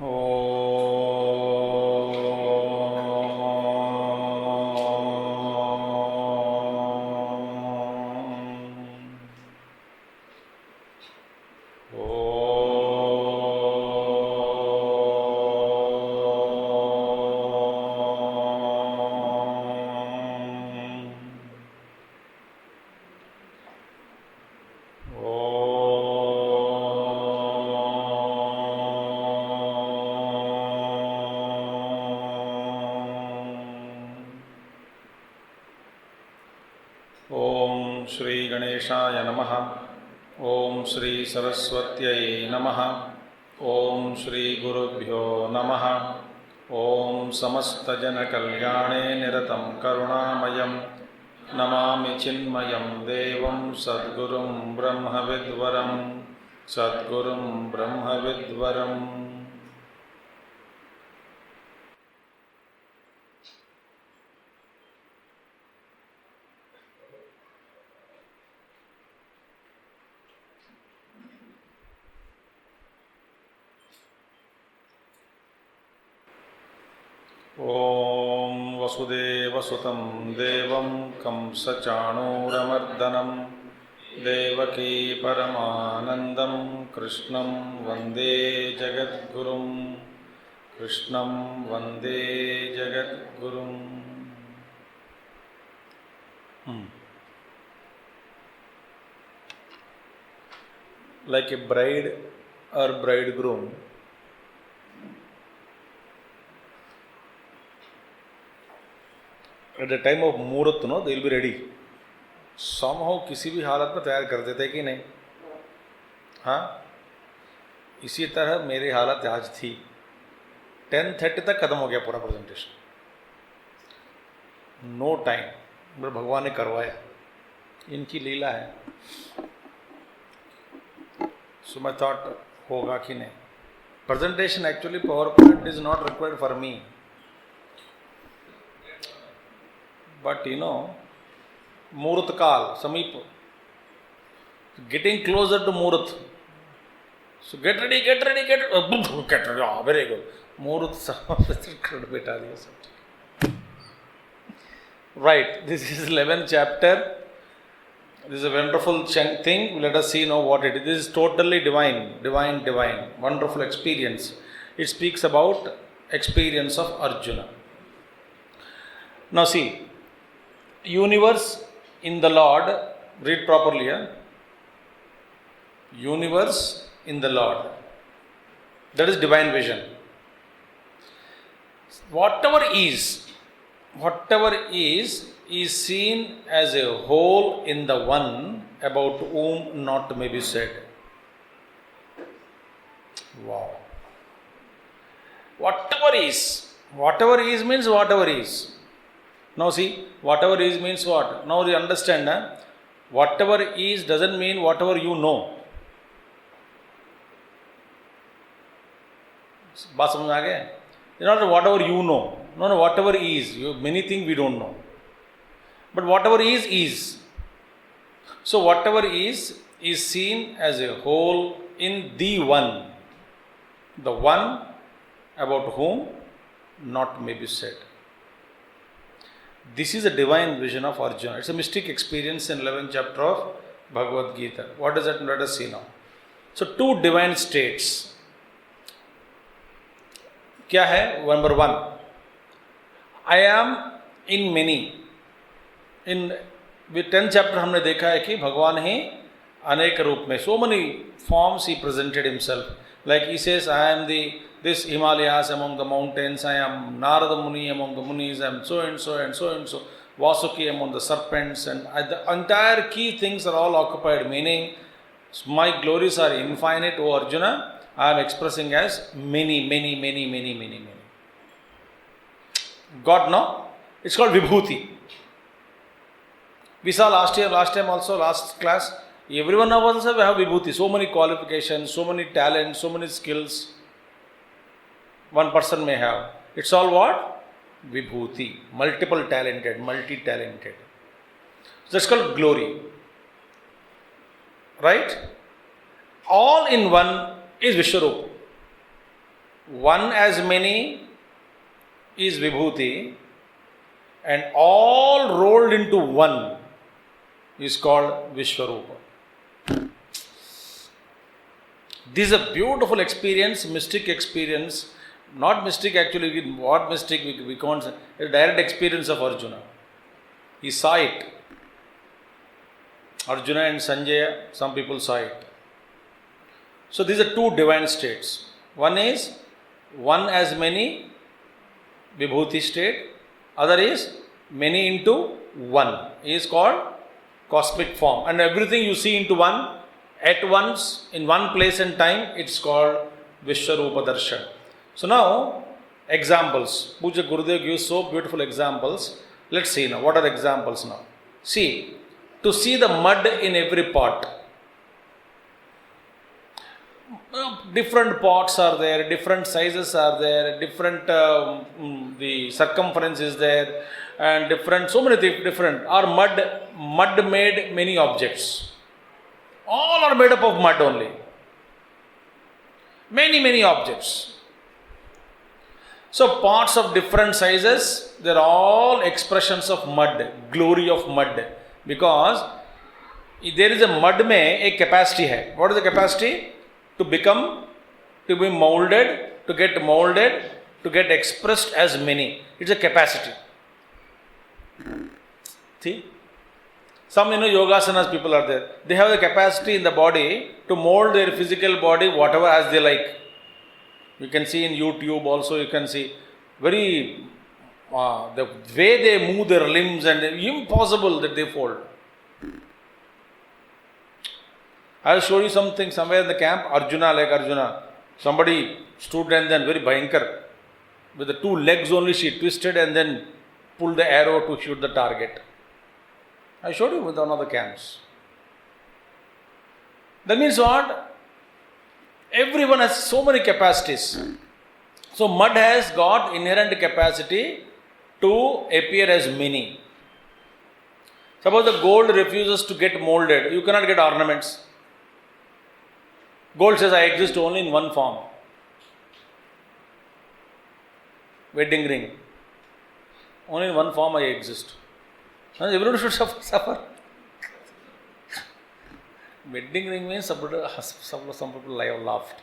ओम श्री गणेशाय नमः। ओम श्री सरस्वत्यै नमः। ओम श्री गुरुभ्यो नमः। ओम समस्तजनकल्याणे निरतं करुणामयं नमामि चिन्मयं देवं सद्गुरुं ब्रह्मविद्वरं सद्गुरुं ब्रह्मविद्वरम्। ओम वसुदेवसुतं देवं कंसचाणूरमर्दनं देवकी परमानन्दं कृष्णं वन्दे जगद्गुरुं कृष्णं वन्दे जगद्गुरुम्। Like a bride or bridegroom, at the time of मुहूर्त they will be ready. somehow किसी भी हालत में तैयार कर देते कि नहीं? हाँ, इसी तरह मेरी हालत आज थी। 10:30 तक खत्म हो गया पूरा प्रेजेंटेशन। नो टाइम, मतलब भगवान ने करवाया, इनकी लीला है। सो मैं थॉट होगा कि नहीं। Presentation actually power point is not required for me, but Muhurat Kal, Samip, getting closer to Muhurat. So get ready. Very good. Muhurat. Right, this is 11th chapter. This is a wonderful thing. Let us see now what it is. This is totally divine. Wonderful experience. It speaks about experience of Arjuna. Now see, universe in the Lord, read properly. Universe in the Lord. That is divine vision. Whatever is seen as a whole in the one about whom not may be said. Wow. Whatever is means whatever is. Now see, whatever is means what? Now you understand, whatever is doesn't mean whatever you know. बात समझ आ गया? It's not whatever you know. No, whatever is. Many things we don't know. But whatever is. So whatever is seen as a whole in the one. The one about whom not may be said. This is a divine vision of Arjuna. It's a mystic experience in 11th chapter of Bhagavad Gita. What does that mean? Let us see now. So two divine states. क्या है? Number 1, I am in many. In 10th chapter हमने देखा है कि भगवान ही अनेक रूप में, so many forms he presented himself. Like he says, I am this Himalayas among the mountains, I am Narada Muni among the Munis, I am so and so and so and so, Vasuki among the serpents, and the entire key things are all occupied, meaning my glories are infinite, O Arjuna. I am expressing as many. God, no? It's called Vibhuti. We saw last time also, last class, everyone of us have Vibhuti. So many qualifications, so many talents, so many skills one person may have. It's all what? Vibhuti. Multi-talented. So that's called glory. Right? All in one is Vishwarupa. one as many is Vibhuti, and all rolled into one is called Vishwarupa. This is a beautiful experience, mystic experience. Not mystic actually, what mystic we can't say. A direct experience of Arjuna. He saw it. Arjuna and Sanjaya, some people saw it. So these are two divine states. One is one as many, Vibhuti state. Other is many into one. It is called cosmic form. And everything you see into one, at once, in one place and time, it's called Vishwarupa Darshan. So now, examples. Puja Gurudev gives so beautiful examples. Let's see now. What are the examples now? See, to see the mud in every pot. Different pots are there, different sizes are there, different the circumference is there, and different, so many different. Are mud made many objects. All are made up of mud only. Many objects. So pots of different sizes, they are all expressions of mud, glory of mud. Because there is a mud mein a capacity hai. What is the capacity? To become, to be molded, to get expressed as many. It's a capacity. See? Some yogasanas people are there. They have the capacity in the body to mold their physical body whatever as they like. You can see in YouTube also, you can see very, the way they move their limbs and impossible that they fold. I will show you something somewhere in the camp. Arjuna. Somebody stood and then very bhayankar. With the two legs only she twisted and then pulled the arrow to shoot the target. I showed you with one of the camps. That means what? Everyone has so many capacities. So mud has got inherent capacity to appear as many. Suppose the gold refuses to get molded. You cannot get ornaments. Gold says, I exist only in one form. Wedding ring. Only in one form I exist. And everyone should suffer. Wedding ring means some people laughed.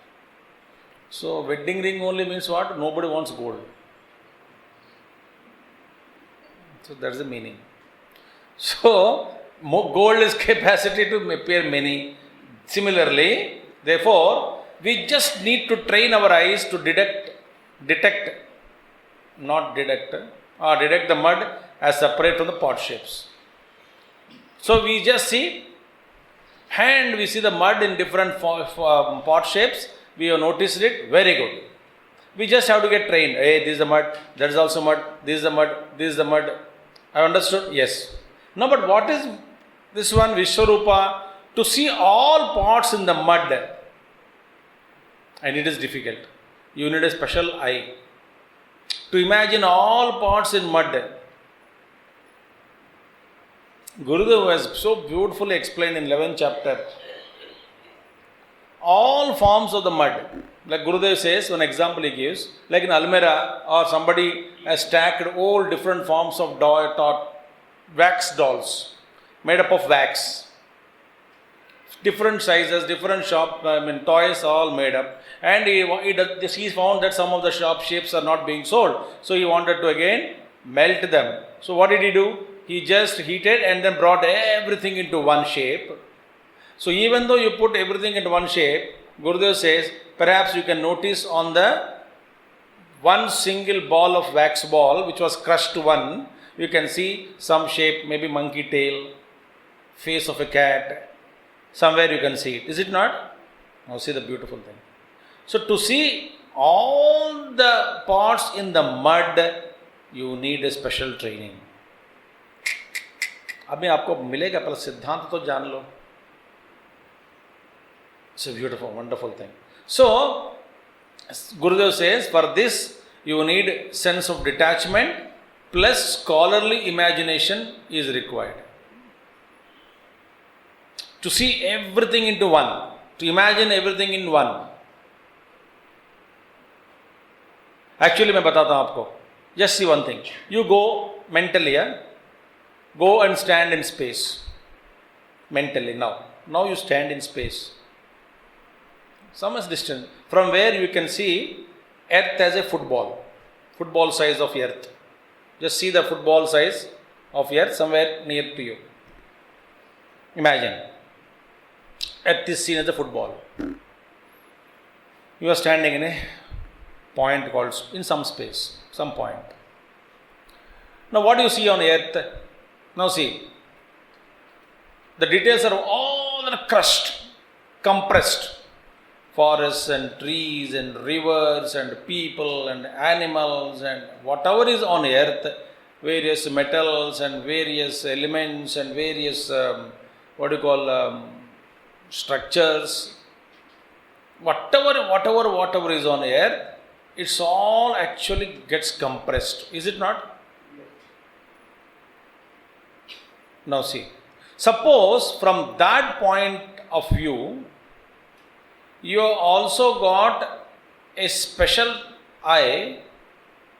So wedding ring only means what? Nobody wants gold. So that's the meaning. So gold is capacity to appear many. Similarly, therefore, we just need to train our eyes to detect the mud as separate from the pot shapes. So we just see, and we see the mud in different pot shapes. We have noticed it, very good. We just have to get trained. Hey, this is the mud, that is also mud, this is the mud, this is the mud. I understood? Yes. No, but what is this one, Vishwarupa? To see all pots in the mud, and it is difficult. You need a special eye. To imagine all pots in mud. Gurudev has so beautifully explained in 11th chapter. All forms of the mud. Like Gurudev says, one example he gives, like in Almera, or somebody has stacked all different forms of wax dolls, made up of wax. Different sizes, different toys all made up. And he found that some of the shop shapes are not being sold. So he wanted to again melt them. So what did he do? He just heated and then brought everything into one shape. So even though you put everything into one shape, Gurudev says, perhaps you can notice on the one single ball of wax ball, which was crushed to one, you can see some shape, maybe monkey tail, face of a cat. Somewhere you can see it. Is it not? Now see the beautiful thing. So to see all the pots in the mud, you need a special training. अभी आपको मिलेगा, पहले सिद्धांत तो जान लो. It's a beautiful, wonderful thing. So, Gurudev says, for this you need sense of detachment plus scholarly imagination is required. To see everything into one, to imagine everything in one. Actually मैं बताता हूँ आपको. Just see one thing. You go mentally, go and stand in space. Mentally now. Now you stand in space. Some is distance. From where you can see Earth as a football. Football size of Earth. Just see the football size of Earth somewhere near to you. Imagine. Earth is seen as a football. You are standing in a point called, in some space, some point. Now what do you see on Earth? Now see, the details are all crushed, compressed. Forests and trees and rivers and people and animals and whatever is on Earth, various metals and various elements and various structures, whatever is on Earth, it's all actually gets compressed. Is it not? Now see, suppose from that point of view, you also got a special eye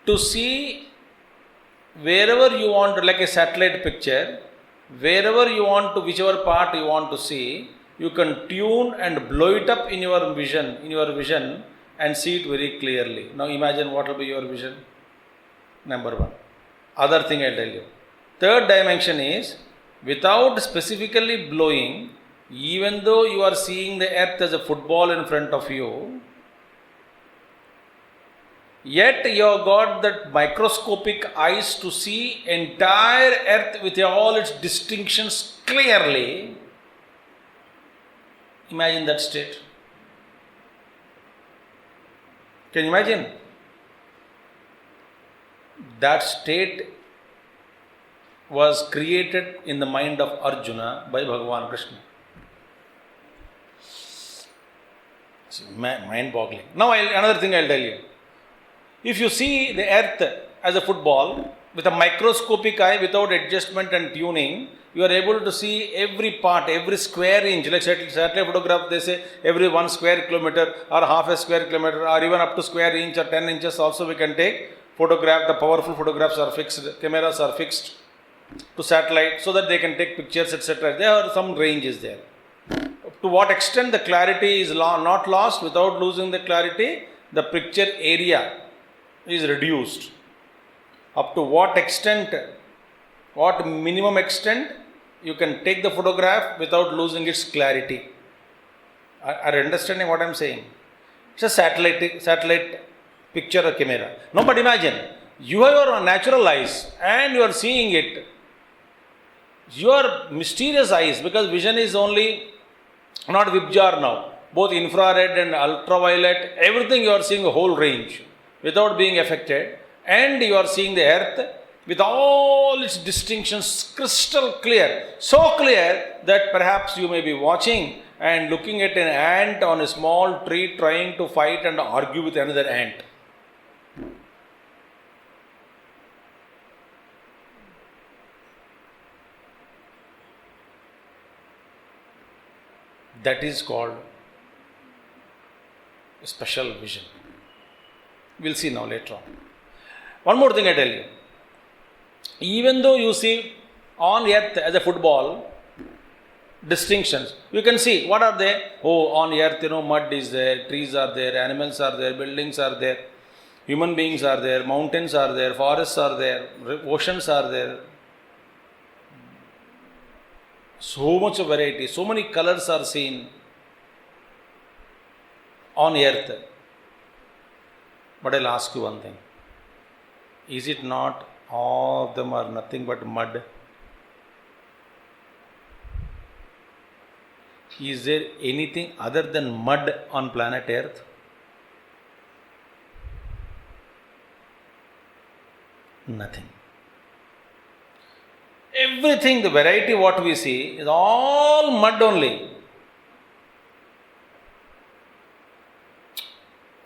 to see wherever you want to, like a satellite picture, wherever you want to, whichever part you want to see, you can tune and blow it up in your vision and see it very clearly. Now imagine what will be your vision. Number one. Other thing I'll tell you. Third dimension is, without specifically blowing, even though you are seeing the Earth as a football in front of you, yet you have got that microscopic eyes to see entire Earth with all its distinctions clearly. Imagine that state. Can you imagine? That state was created in the mind of Arjuna by Bhagavan Krishna. Mind-boggling. Now another thing I'll tell you. If you see the Earth as a football with a microscopic eye without adjustment and tuning, you are able to see every part, every square inch. Like satellite photograph, they say every 1 square kilometer or half a square kilometer or even up to square inch or 10 inches also we can take photograph. The powerful photographs are fixed, cameras are fixed to satellite so that they can take pictures, etc. There are some ranges there. To what extent the clarity is not lost? Without losing the clarity, the picture area is reduced. Up to what extent, what minimum extent you can take the photograph without losing its clarity. Are you understanding what I am saying? It's a satellite picture or camera. No, but imagine, you have your natural eyes and you are seeing it. Your mysterious eyes, because vision is only not Vibjar now, both infrared and ultraviolet, everything you are seeing a whole range without being affected, and you are seeing the Earth with all its distinctions crystal clear, so clear that perhaps you may be watching and looking at an ant on a small tree trying to fight and argue with another ant. That is called a special vision. We'll see now later on. One more thing I tell you. Even though you see on Earth as a football, distinctions, you can see what are they? Oh, on Earth, mud is there, trees are there, animals are there, buildings are there, human beings are there, mountains are there, forests are there, oceans are there. So much variety, so many colors are seen on Earth. But I'll ask you one thing. Is it not all of them are nothing but mud? Is there anything other than mud on planet Earth? Nothing. Everything, the variety what we see is all mud only.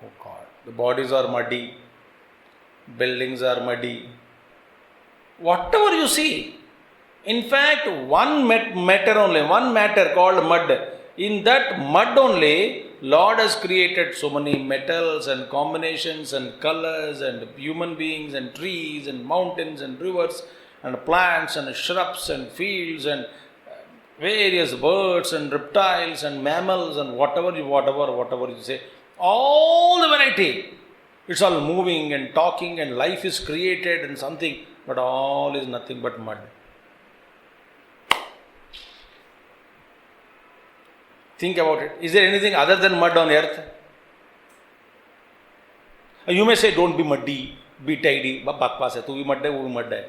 Oh God, the bodies are muddy, buildings are muddy. Whatever you see, in fact, one matter only, one matter called mud. In that mud only, Lord has created so many metals and combinations and colors and human beings and trees and mountains and rivers and plants and shrubs and fields and various birds and reptiles and mammals and whatever you say. All the variety. It's all moving and talking and life is created and something, but all is nothing but mud. Think about it. Is there anything other than mud on earth? You may say, don't be muddy, be tidy. बकवास है, तू भी mud है, वो भी mud है.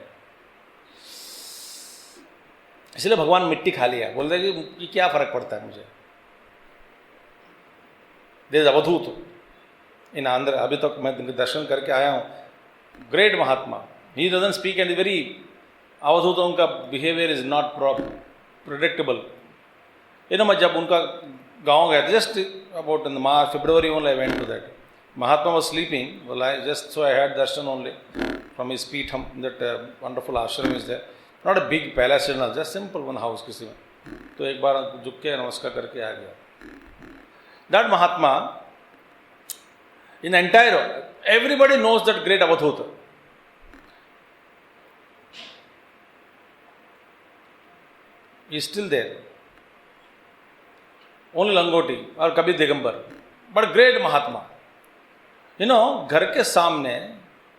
इसलिए भगवान मिट्टी खा लिया. बोलते हैं कि क्या फर्क पड़ता है मुझे. There is avadhut in Andhra. अभी तक मैं दर्शन करके आया हूँ. Great mahatma. He doesn't speak and very अवधूतों का बिहेवियर इज नॉट प्रेडिक्टेबल. मैं जब उनका गांव गया था, just about in March February only I went to that. Mahatma was sleeping. Well, I had darshan only from his Peetham. That wonderful ashram is there. Not a big palace, just simple one house किसी में. तो एक बार झुक के नमस्कार करके आ गया. That Mahatma, in entire, everybody knows that great Avadhuta. He is still there. Only Langoti or Kabir Digambar. But great Mahatma. घर के सामने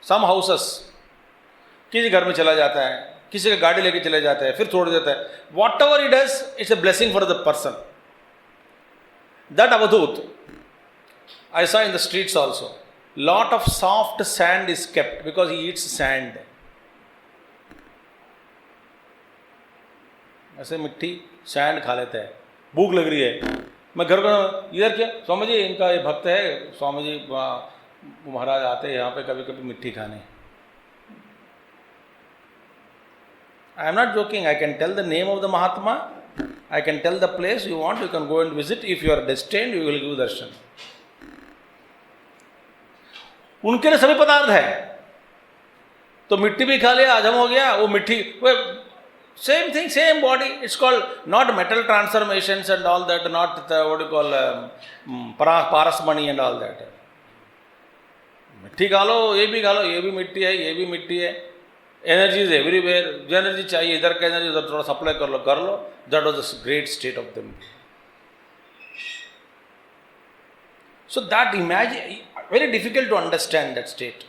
some houses, किसी घर में चला जाता है, किसी का गाड़ी लेके चले जाता है, फिर छोड़ देता है. Whatever he does, it's a blessing for the person. That Avadhut, I saw in the streets also. Lot of soft sand is kept because he eats sand. ऐसे मिट्टी सैंड खा लेता है. भूख लग रही है, मैं घर को इधर क्या स्वामी जी, इनका ये भक्त है, स्वामी जी महाराज आते हैं यहाँ पे कभी कभी मिट्टी खाने. I am not joking. I can tell the name of the Mahatma. I can tell the place you want. You can go and visit. If you are destined, you will give darshan. उनके लिए सभी पदार्थ है, तो मिट्टी भी खा लिया, हजम हो गया. वो मिट्टी same thing, same body. It's called not metal transformations and all that, not the, what you call paras money and all that. मिट्टी खा लो, ये भी खा लो, ये भी मिट्टी है, ये भी मिट्टी है. Energy is everywhere. जो एनर्जी चाहिए, इधर का एनर्जी उधर थोड़ा सप्लाई कर लो. That was the great state of them. So that imagine, very difficult to understand that state.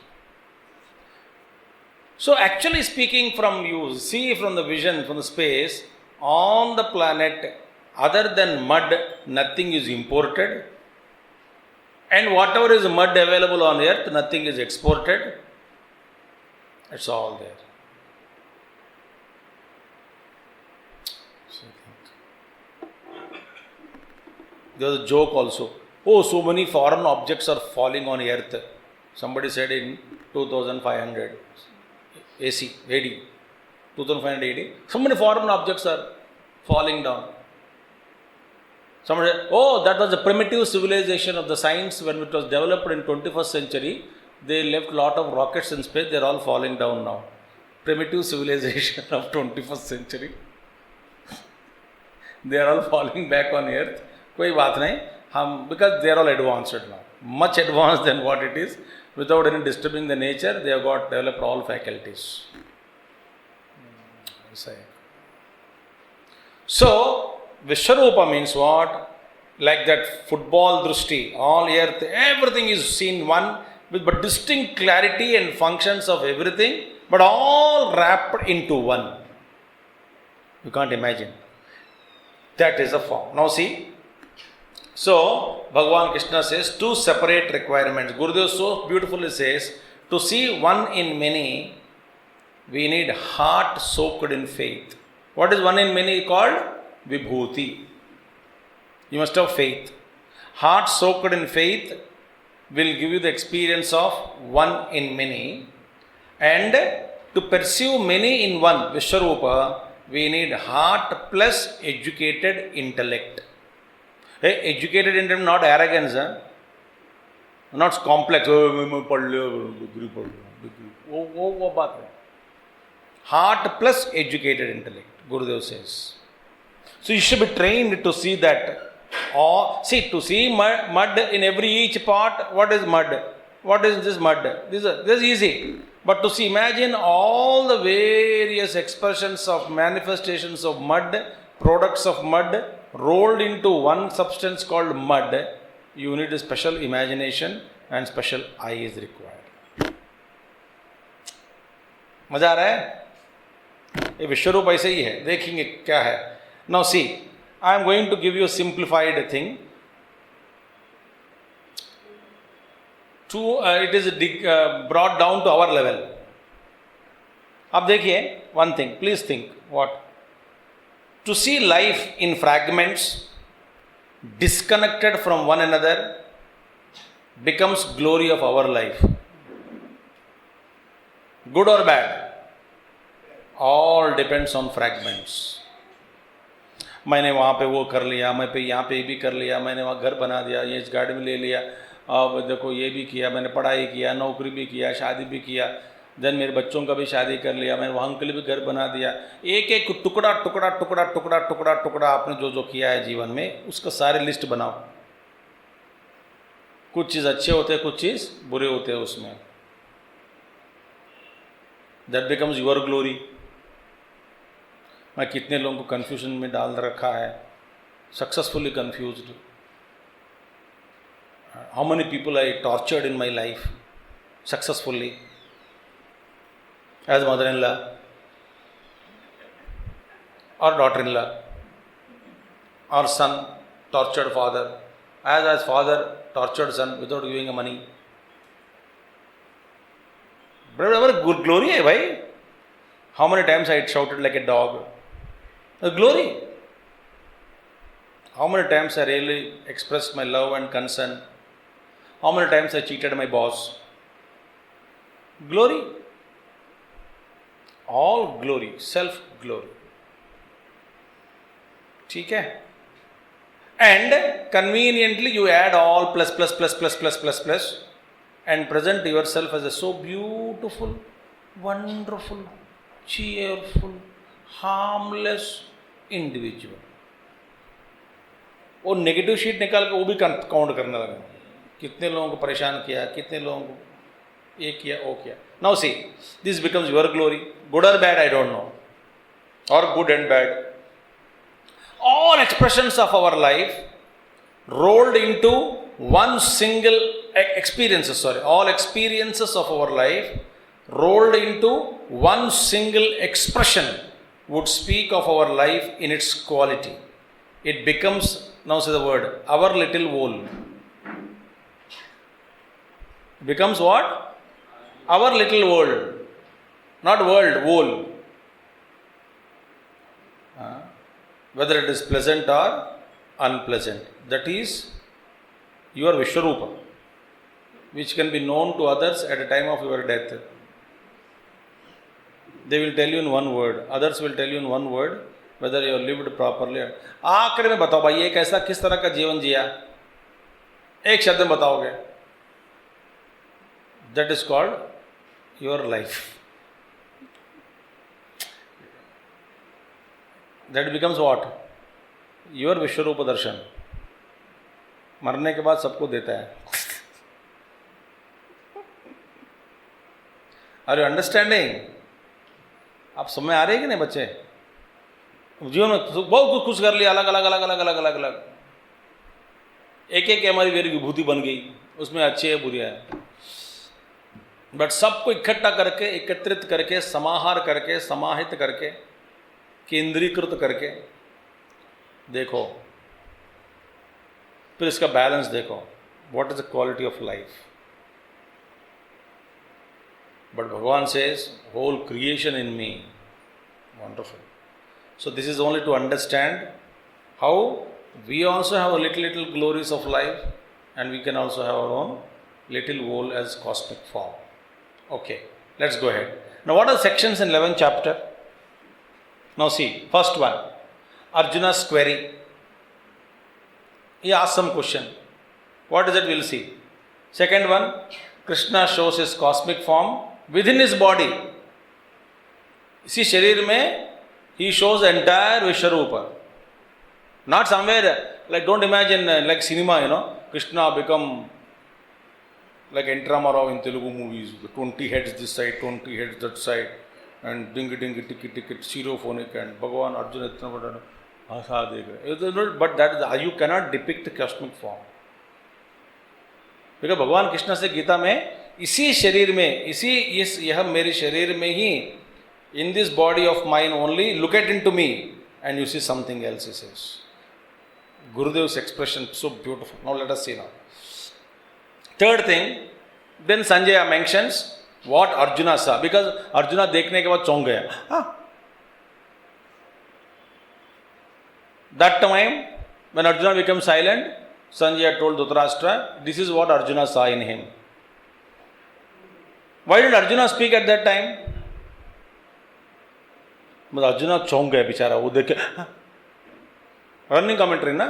So actually speaking, from you see from the vision, from the space, on the planet, other than mud, nothing is imported. And whatever is mud available on earth, nothing is exported. It's all there. There was a joke also. Oh, so many foreign objects are falling on earth. Somebody said in 2500 AC, AD, 2500 AD, so many foreign objects are falling down. Somebody said, oh, that was the primitive civilization of the science when it was developed in 21st century. They left lot of rockets in space, they are all falling down now. Primitive civilization of 21st century. They are all falling back on earth. कोई बात नहीं, because they are all advanced now, much advanced than what it is. Without any disturbing the nature, they have got developed all faculties. So Vishwarupa means what? Like that football drushti, all earth, everything is seen one with but distinct clarity and functions of everything, but all wrapped into one. You can't imagine. That is the form. Now see. So, Bhagavan Krishna says two separate requirements. Gurudev so beautifully says, to see one in many, we need heart soaked in faith. What is one in many called? Vibhuti. You must have faith. Heart soaked in faith will give you the experience of one in many. And to pursue many in one, Vishwarupa, we need heart plus educated intellect. Hey, educated intellect, not arrogance, not complex. Heart plus educated intellect, Gurudev says. So you should be trained to see that Or see, to see mud in every each part, what is mud? What is this mud? This is easy. But to see, imagine all the various expressions of manifestations of mud, products of mud, rolled into one substance called mud. You need a special imagination and special eye is required. मजा आ रहा है? ये विश्वरूप ऐसे ही है, देखेंगे क्या है. Now see, I am going to give you a simplified thing. It is brought down to our level. अब देखिए, one thing, please think, what? To see life in fragments, disconnected from one another, becomes glory of our life. Good or bad? All depends on fragments. मैंने वहाँ पे वो कर लिया, मैं पे यहाँ पे भी कर लिया, मैंने वहाँ घर बना दिया, ये इस गाड़ी में ले लिया, अब देखो ये भी किया, मैंने पढ़ाई किया, नौकरी भी किया, शादी भी किया, देन मेरे बच्चों का भी शादी कर लिया, मैंने वहाँ के लिए भी घर बना दिया. एक एक टुकड़ा टुकड़ा टुकड़ा टुकड़ा टुकड़ा टुकड़ा आपने जो जो किया है जीवन में, उसका सारे लिस्ट बनाओ. कुछ चीज़ अच्छे होते हैं, कुछ चीज़ बुरे होते हैं उसमें. That becomes your glory. मैं कितने लोगों को कन्फ्यूजन में डाल रखा है, successfully confused. How many people I tortured in my life successfully as mother in law और डॉटर इन लॉ और son tortured father, as father tortured son without giving a money. Brother, good glory है भाई. How many times I shouted like a dog? The glory. How many times I really expressed my love and concern? How many times I cheated my boss? Glory. All glory, self glory. ठीक है? And conveniently you add all plus plus plus plus plus plus plus and present yourself as a so beautiful, wonderful, cheerful, harmless individual. वो negative sheet निकाल के वो भी count करने लगा, कितने लोगों को परेशान किया, कितने लोगों को ये किया वो किया. Now see, this becomes your glory. Good or bad, I don't know, or good and bad. All expressions of our life rolled into one single experiences. All experiences of our life rolled into one single expression would speak of our life in its quality. It becomes, now say the word, our little whole. It becomes what? Our little world. Not world, whole. Whether it is pleasant or unpleasant. That is your Vishwarupa, which can be known to others at the time of your death. They will tell you in one word, others will tell you in one word whether you have lived properly. आखिर में बताओ भाई, एक ऐसा किस तरह का जीवन जिया, एक शब्द में बताओगे. That is called your life. That becomes what? Your Vishwarupa darshan. मरने के बाद सबको देता है. Are you understanding? आप समझ आ रहे हैं कि नहीं बच्चे? जीवन में बहुत कुछ कर लिया, अलग अलग अलग अलग अलग अलग अलग, एक एक हमारी वेरी विभूति बन गई, उसमें अच्छे है बुरे है. बट सबको इकट्ठा करके, एकत्रित करके, समाहार करके, समाहित करके, केंद्रीकृत करके देखो, फिर इसका बैलेंस देखो. What is the quality of life? But Bhagwan says whole creation in me. Wonderful. So this is only to understand how we also have little glories of life and we can also have our own little whole as cosmic form. Okay, let's go ahead. Now what are the sections in 11th chapter? Now see, first one, Arjuna's query. He asks some question. What is it? We'll see. Second one, Krishna shows his cosmic form within his body. इसी शरीर में he shows the entire Vishwarupa. Not somewhere Like don't imagine like cinema, Krishna become like N. Ramarao in Telugu movies, 20 heads this side, 20 heads that side, and dingy ticket, stereophonic, and Bhagavan Arjuna itna bada hasa dekh. But that you cannot depict the cosmic form. Because भगवान कृष्ण से गीता में इसी शरीर में यह मेरे शरीर में ही, in this body of mine only, look at into me and you see something else, he says. Gurudev's expression so beautiful. Now let us see now. Third thing, then Sanjaya mentions what Arjuna saw, because Arjuna देखने के बाद चौंक गया. That time when Arjuna became silent, Sanjaya told Dhritarashtra, this is what Arjuna saw in him. Why did Arjuna speak at that time? मतलब अर्जुना चौंक गया बेचारा, वो देख के रनिंग कमेंट्री ना,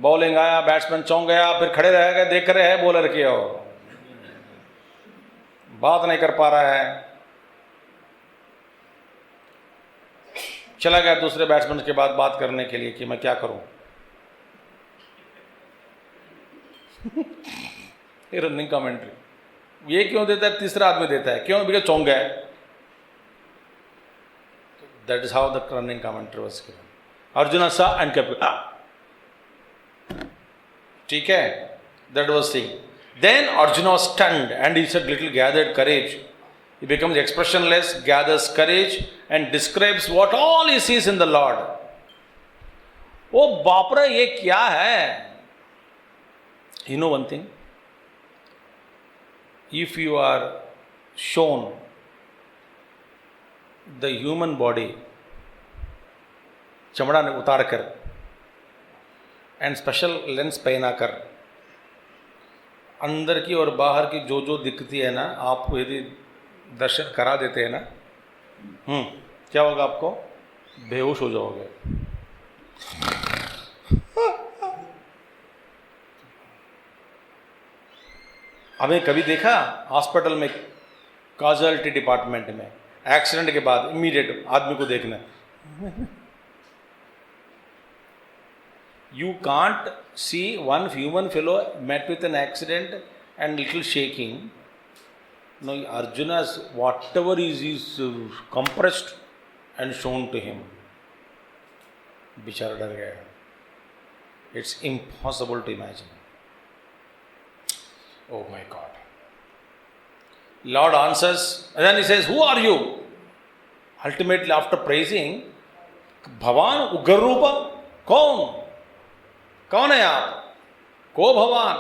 बॉलिंग आया, बैट्समैन चौंक गया, फिर खड़े रह गए, देख रहे हैं बॉलर की, बात नहीं कर पा रहा है, चला गया दूसरे बैट्समैन के बाद बात करने के लिए कि मैं क्या करूं. ये रनिंग कमेंट्री ये क्यों देता है, तीसरा आदमी देता है, क्यों? बिकॉज चौंक गया. That is how the running commentary was given. Arjuna saw and kept. ठीक है, that was thing. Then Arjuna was stunned and he said, little gathered courage. He becomes expressionless, gathers courage and describes what all he sees in the Lord. Oh बाप रे, ये क्या है? You know one thing? If you are shown the human body चमड़ा ने उतार कर and special lens पहना कर अंदर की और बाहर की जो जो दिखती है ना, आपको यदि दर्शन करा देते हैं ना, क्या होगा? आपको बेहोश हो जाओगे. हमें कभी देखा हॉस्पिटल में काजुअलिटी डिपार्टमेंट में एक्सीडेंट के बाद इमीडिएट आदमी को देखना, you can't see one human fellow met with an accident and little shaking. No, Arjuna's whatever is compressed and shown to him. Bichara dar gaya. It's impossible to imagine. Oh my God. Lord answers, and then he says, who are you? Ultimately, after praising, Bhavan Ugar Rupa, कौन है आप? को भगवान?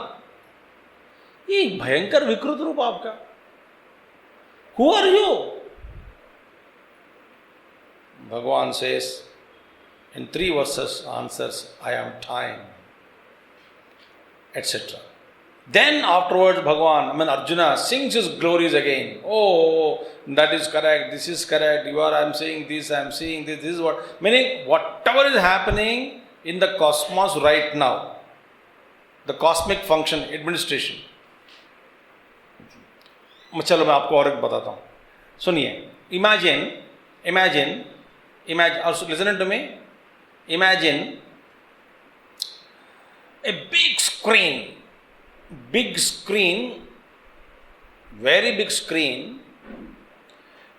ये भयंकर विकृत रूप आपका. Who are you? Bhagavan says in 3 verses, answers, I am time, etc. Then afterwards Bhagavan, Arjuna sings his glories again. Oh, that is correct, this is correct, I am saying this, I am seeing this is what. Meaning, whatever is happening in the cosmos right now, the cosmic function, administration. चलो मैं आपको और एक बताता हूँ. सुनिए, imagine, also listen to me. Imagine a big screen, very big screen,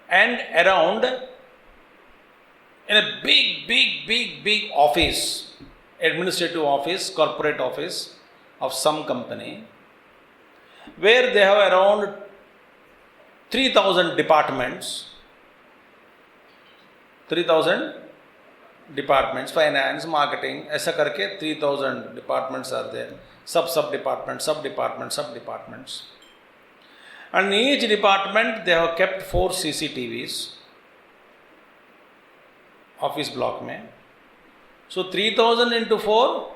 and around in a big office, administrative office, corporate office of some company, where they have around 3,000 departments, finance, marketing, ऐसा करके 3,000 departments are there, sub-departments. And in each department they have kept 4 CCTVs, office block में. So 3,000 into 4,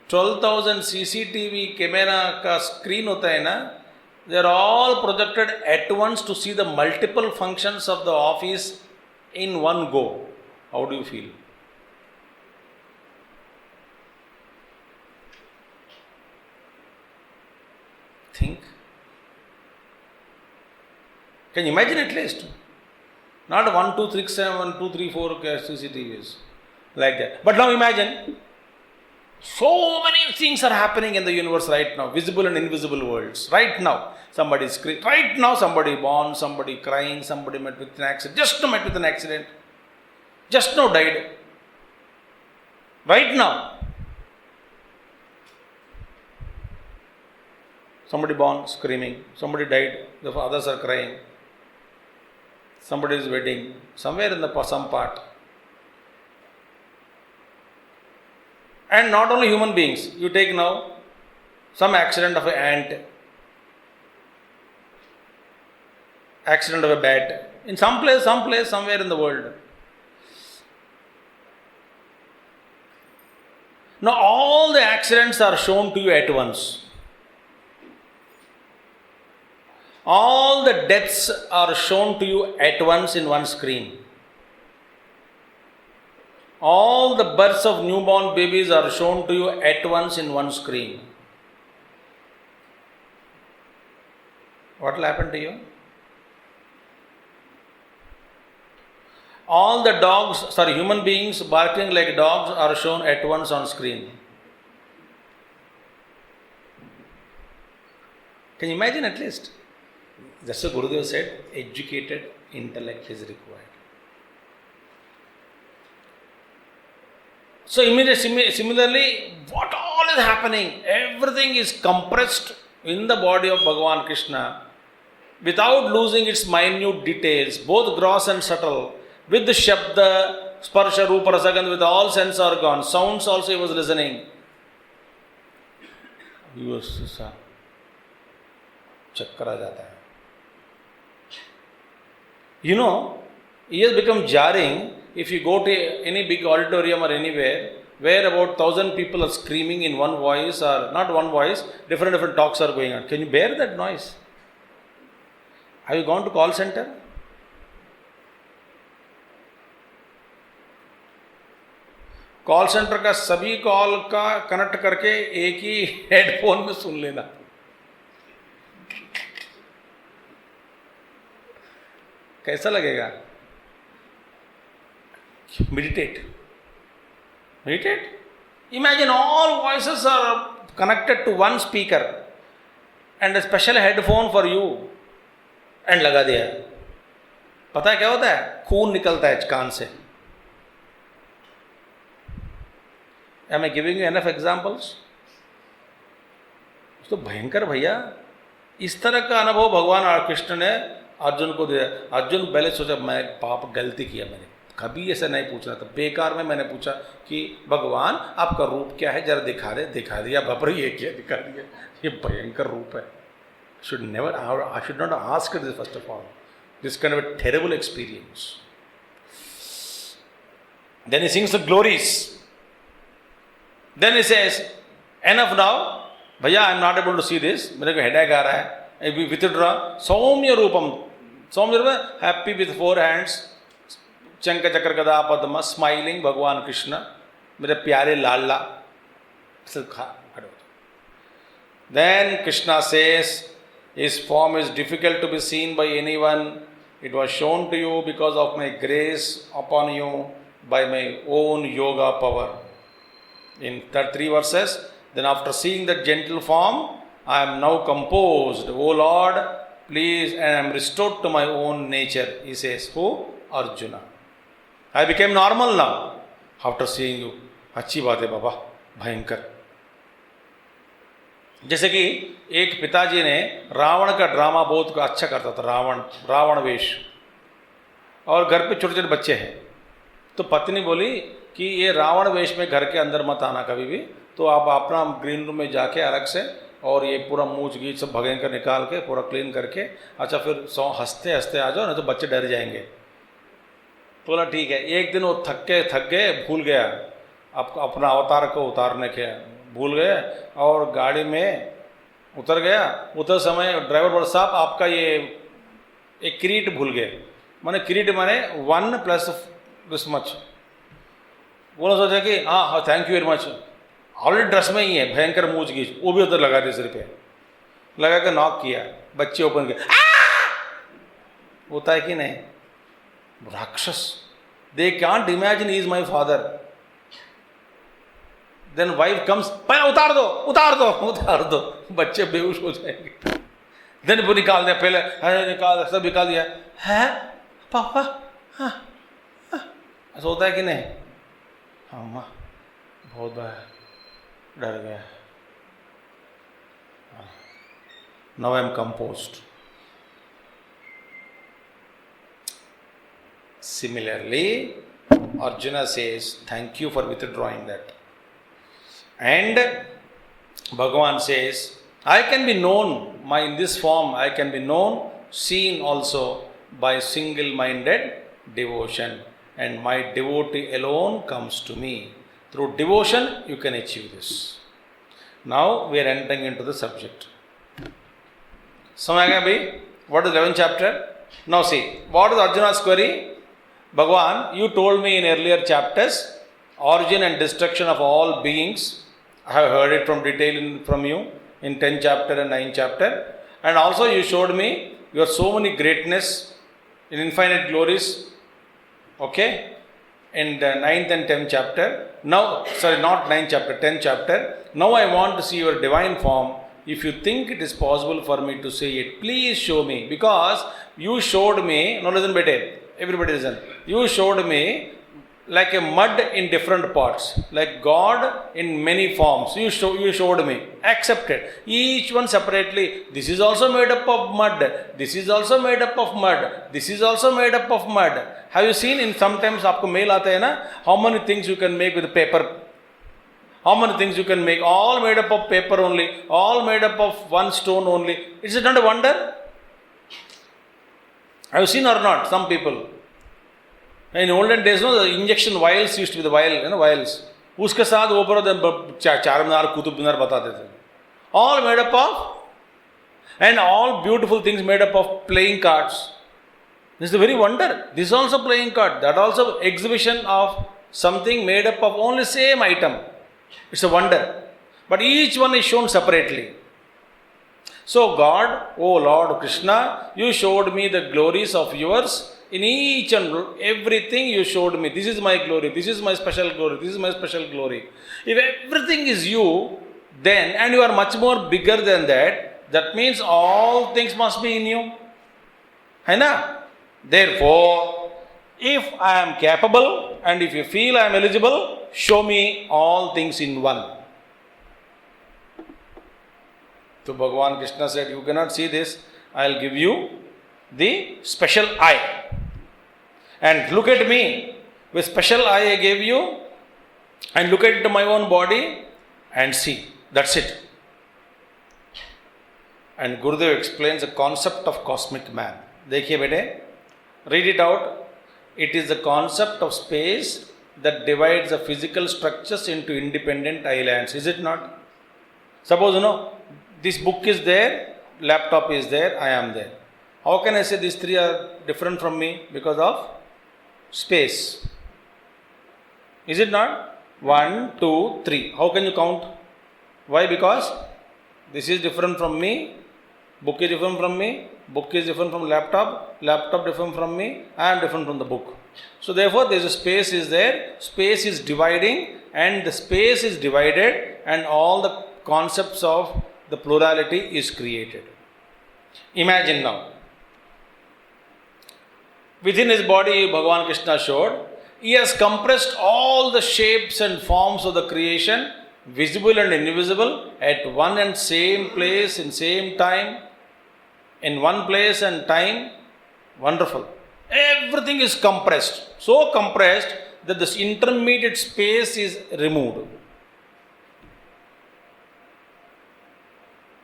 12,000 CCTV camera का screen होता है ना, they are all projected at once to see the multiple functions of the office in one go. How do you feel? Think. Can you imagine at least? Not 1, 2, 3, 7, 1, 2, 3, 4 CCTVs. like that. But now imagine, so many things are happening in the universe right now, visible and invisible worlds. Right now, somebody is screaming. Right now, somebody born, somebody crying, somebody met with an accident. Just now met with an accident. Just now died. Right now. Somebody born, screaming. Somebody died. The others are crying. Somebody's wedding. Somewhere in the some part. And not only human beings. You take now some accident of an ant, accident of a bat, in some place, somewhere in the world. Now all the accidents are shown to you at once. All the deaths are shown to you at once in one screen. All the births of newborn babies are shown to you at once in one screen. What will happen to you? All the dogs, human beings barking like dogs are shown at once on screen. Can you imagine at least? Just as Gurudev said, educated intellect is required. So similarly, what all is happening? Everything is compressed in the body of Bhagavan Krishna without losing its minute details, both gross and subtle, with the Shabda, Sparsha, Rupa, Rasagandha, with all sense organs. Sounds also he was listening. He was chakkar aa jata hai. You know, it has become jarring if you go to any big auditorium or anywhere where about 1,000 people are screaming in one voice, or not one voice, different talks are going on. Can you bear that noise? Have you gone to call center? Call centre का सभी call का connect करके एक ही headphone में सुन लेना. कैसा लगेगा? Meditate. Imagine all voices are connected to one speaker and a special headphone for you, and लगा दिया. पता है क्या होता है? खून निकलता है कान से. Am I giving you enough examples? तो भयंकर भैया, इस तरह का अनुभव भगवान कृष्ण ने अर्जुन को दिया. अर्जुन पहले सोचा मैं पाप गलती किया, मैंने कभी ऐसा नहीं पूछना था, बेकार में मैंने पूछा कि भगवान आपका रूप क्या है, जरा दिखा दिया बापर, ये क्या दिखा दिया, ये भयंकर रूप है. I should not ask this first of all. This kind of a terrible experience. Then he sings the glories. Then he says, enough now, भैया I am not able to see this, मेरे को headache आ रहा है, withdraw. सौम्य रूपम, happy with 4 hands, चंक चक्र गदा पद्म, smiling भगवान कृष्ण, मेरे प्यारे लाला. Then Krishna says, his form is difficult to be seen by anyone. It was shown to you because of my grace upon you by my own yoga power. In 3 verses, then after seeing that gentle form, I am now composed. O Lord, please, and I am restored to my own nature. He says, who? Arjuna. I became normal now after seeing you. अच्छी बात है बाबा, भयंकर. जैसे कि एक पिताजी ने रावण का ड्रामा बहुत अच्छा करता था, रावण वेश, और घर पे छोटे छोटे बच्चे हैं, तो पत्नी बोली कि ये रावण वेश में घर के अंदर मत आना कभी भी, तो आप अपना ग्रीन रूम में जाके अलग से और ये पूरा मूछ गीच सब भगेंकर निकाल के पूरा क्लीन करके, अच्छा फिर हंसते हंसते आ जाओ, नहीं तो बच्चे डर जाएंगे. बोला ठीक है. एक दिन वो थक गए, भूल गया अपना अवतार को उतारने के, भूल गए और गाड़ी में उतर गया. उतर समय ड्राइवर बोला साहब आपका ये एक किरीट भूल गए. माने किरीट माने 1 + दिस मच. वो सोचा कि हाँ thank you very much, already dress में ही है, भयंकर मूछ गीच, वो भी उधर लगा दिया, सिर पे लगा के नॉक किया, बच्चे ओपन किया. होता है कि नहीं? राक्षस. They can't imagine he is my father. Then wife comes, "पाया उतार दो, उतार दो, उतार दो." बच्चे बेहोश हो जाएंगे. Then वो निकाल दिया, पहले निकाल, सब निकाल दिया. है पापा? हाँ, ऐसा होता है कि नहीं? हाँ अम्मा, बहुत बार डर गया. Now I am composed. Similarly, Arjuna says, "Thank you for withdrawing that." And Bhagavan says, "I can be known, in this form, I can be known, seen also by single-minded devotion. And my devotee alone comes to me. Through devotion, you can achieve this." Now we are entering into the subject. Samaya bhai, what is 11th chapter? Now see, what is Arjuna's query? Bhagavan, you told me in earlier chapters, origin and destruction of all beings. I have heard it from detail from you in 10th chapter and 9th chapter. And also you showed me your so many greatness in infinite glories. Okay? In the 9th and 10th chapter. Now, sorry, not 9th chapter, 10th chapter. Now I want to see your divine form. If you think it is possible for me to see it, please show me. Because you showed me, no listen bete, everybody listen. You showed me like a mud in different parts, like God in many forms. You showed me. Accepted. Each one separately. This is also made up of mud. This is also made up of mud. This is also made up of mud. Have you seen in sometimes आपको mail आता है ना? How many things you can make with paper? How many things you can make? All made up of paper only. All made up of one stone only. Is it not a wonder? Have you seen or not? Some people. In olden days, no, the injection vials used to be the vial, vials. उसके साथ वो पर चार मीनार कुतुब मीनार बताते थे. All made up of, and all beautiful things made up of playing cards. This is a very wonder. This is also playing card. That also exhibition of something made up of only same item. It's a wonder. But each one is shown separately. So God, oh Lord Krishna, you showed me the glories of yours. In each and everything you showed me. This is my glory. This is my special glory. This is my special glory. If everything is you, then, and you are much more bigger than that, that means all things must be in you. Hai na? Therefore, if I am capable and if you feel I am eligible, show me all things in one. So Bhagavan Krishna said, you cannot see this. I will give you the special eye. And look at me. With special eye I gave you. And look at my own body and see. That's it. And Gurudev explains the concept of cosmic man. देखिए बेटे, read it out. It is the concept of space that divides the physical structures into independent islands. Is it not? Suppose, this book is there, laptop is there, I am there. How can I say these three are different from me? Because of space. Is it not? 1, 2, 3. How can you count? Why? Because this is different from me, book is different from me, book is different from laptop, laptop different from me, I am different from the book. So therefore there is a space is there, space is dividing, and the space is divided and all the concepts of the plurality is created. Imagine now. Within his body, Bhagavan Krishna showed, he has compressed all the shapes and forms of the creation, visible and invisible, at one and same place, in same time, in one place and time. Wonderful. Everything is compressed. So compressed that this intermediate space is removed.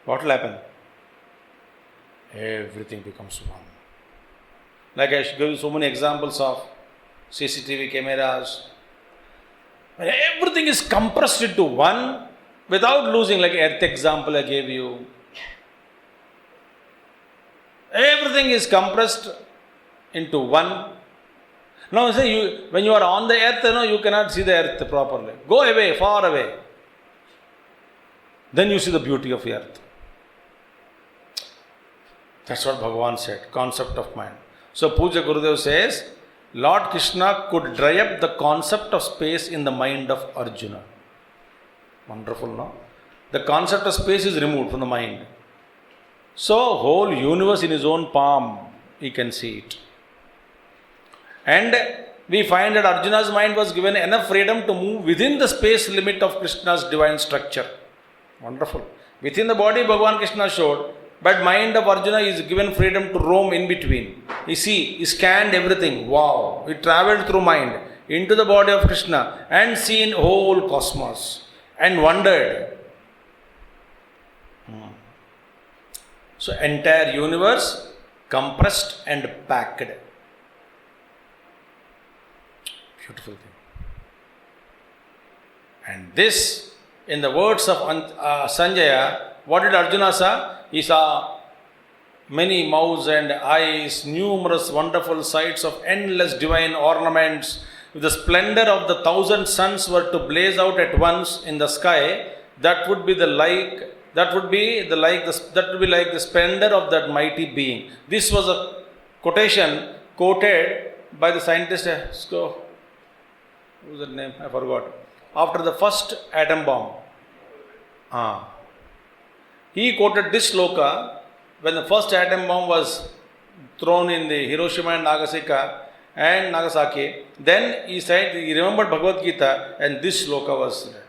What will happen? Everything becomes one. Like I should give you so many examples of CCTV cameras. When everything is compressed into one without losing, like earth example I gave you. Everything is compressed into one. Now say when you are on the earth, you cannot see the earth properly. Go away, far away. Then you see the beauty of the earth. That's what Bhagavan said, concept of mind. So Puja Gurudev says, Lord Krishna could dry up the concept of space in the mind of Arjuna. Wonderful, no? The concept of space is removed from the mind. So, whole universe in his own palm, he can see it. And we find that Arjuna's mind was given enough freedom to move within the space limit of Krishna's divine structure. Wonderful. Within the body, Bhagavan Krishna showed, but mind of Arjuna is given freedom to roam in between. He scanned everything. Wow. He traveled through mind into the body of Krishna and seen whole cosmos and wondered. So entire universe compressed and packed. Beautiful thing. And this, in the words of Sanjaya, what did Arjuna saw? He saw many mouths and eyes, numerous wonderful sights of endless divine ornaments. If the splendor of the 1,000 suns were to blaze out at once in the sky, that would be like the splendor of that mighty being. This was a quotation quoted by the scientist. Who's that name? I forgot. After the first atom bomb. He quoted this sloka when the first atom bomb was thrown in the Hiroshima and Nagasaki. Then he said, he remembered Bhagavad Gita, and this sloka was there.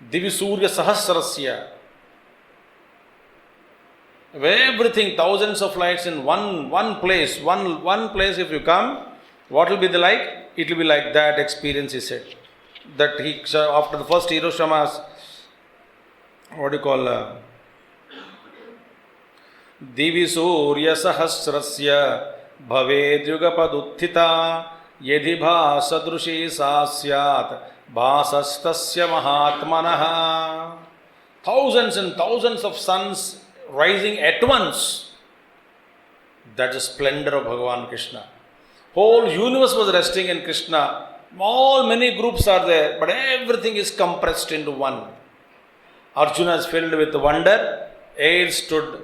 Divi Surya Sahasrasya. Everything, thousands of lights in one place. One place if you come, what will be the like? It will be like that experience, he said. That after the first Hiroshima's, Divi Surya Sahasrasya Bhaved Yugapaduttita Yedhi Bhasadrushi Sasyat Bhasastasya Mahatmanaha. Thousands and thousands of suns rising at once. That's the splendor of Bhagavan Krishna. Whole universe was resting in Krishna. Many groups are there, but everything is compressed into one. Arjuna is filled with wonder. Air stood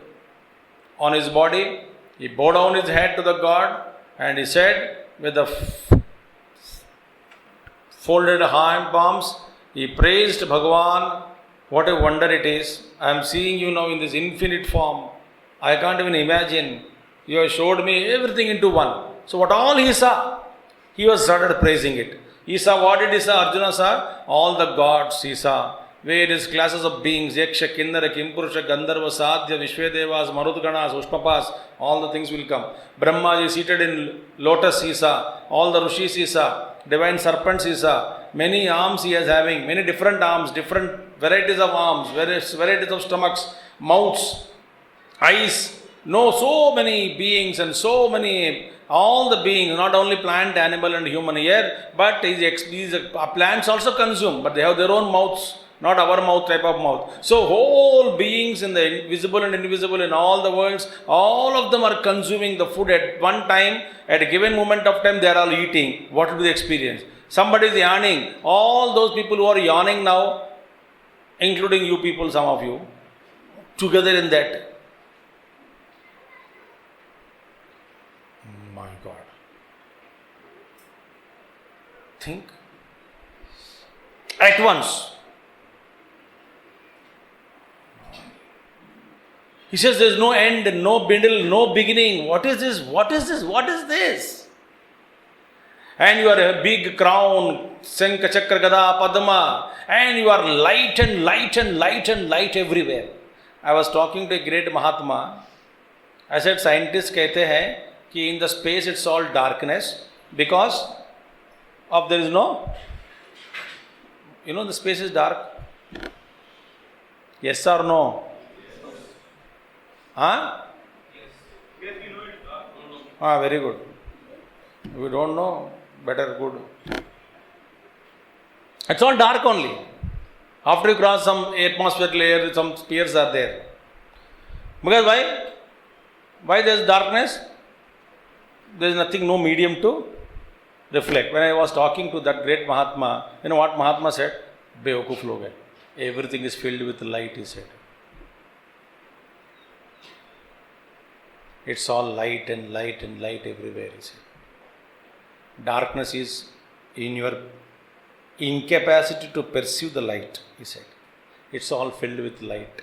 on his body. He bowed down his head to the God and he said, with the folded hand palms, he praised Bhagavan. What a wonder it is. I am seeing you now in this infinite form. I can't even imagine. You have showed me everything into one. So what all he saw, he was started praising it. He saw, what did he saw? Arjuna saw all the gods he saw. Various classes of beings, Yaksha, Kinnara, Kimpurusha, Gandharva, Sadhya, Vishvedevas, Marudganas, Ushpapas, all the things will come. Brahma is seated in lotus he saw. All the Rishis he saw. Divine serpents he saw. Many arms he is having. Many different arms, different varieties of arms, various varieties of stomachs, mouths, eyes. No, so many beings and so many, all the beings, not only plant, animal and human here, but these plants also consume, but they have their own mouths, not our mouth type of mouth. So whole beings in the visible and invisible in all the worlds, all of them are consuming the food at one time, at a given moment of time they are all eating. What will be the experience? Somebody is yawning. All those people who are yawning now, including you people, some of you, together in that. My God. Think. At once. He says there is no end, no middle, no beginning. What is this? What is this? What is this? And you are a big crown, Shankha, Chakra, Gada, Padma, and you are light and light and light and light everywhere. I was talking to a great Mahatma. I said, scientists कहते हैं कि in the space it's all darkness because of there is no, the space is dark. Yes or no? Huh? Yes, we know it's dark. Very good. We don't know, better, good. It's all dark only. After you cross some atmospheric layer, some spheres are there. Because why? Why there is darkness? There is nothing, no medium to reflect. When I was talking to that great Mahatma, you know what Mahatma said? Beokuf log hai. Everything is filled with light, he said. It's all light and light and light everywhere, he said. Darkness is in your incapacity to perceive the light, he said. It's all filled with light.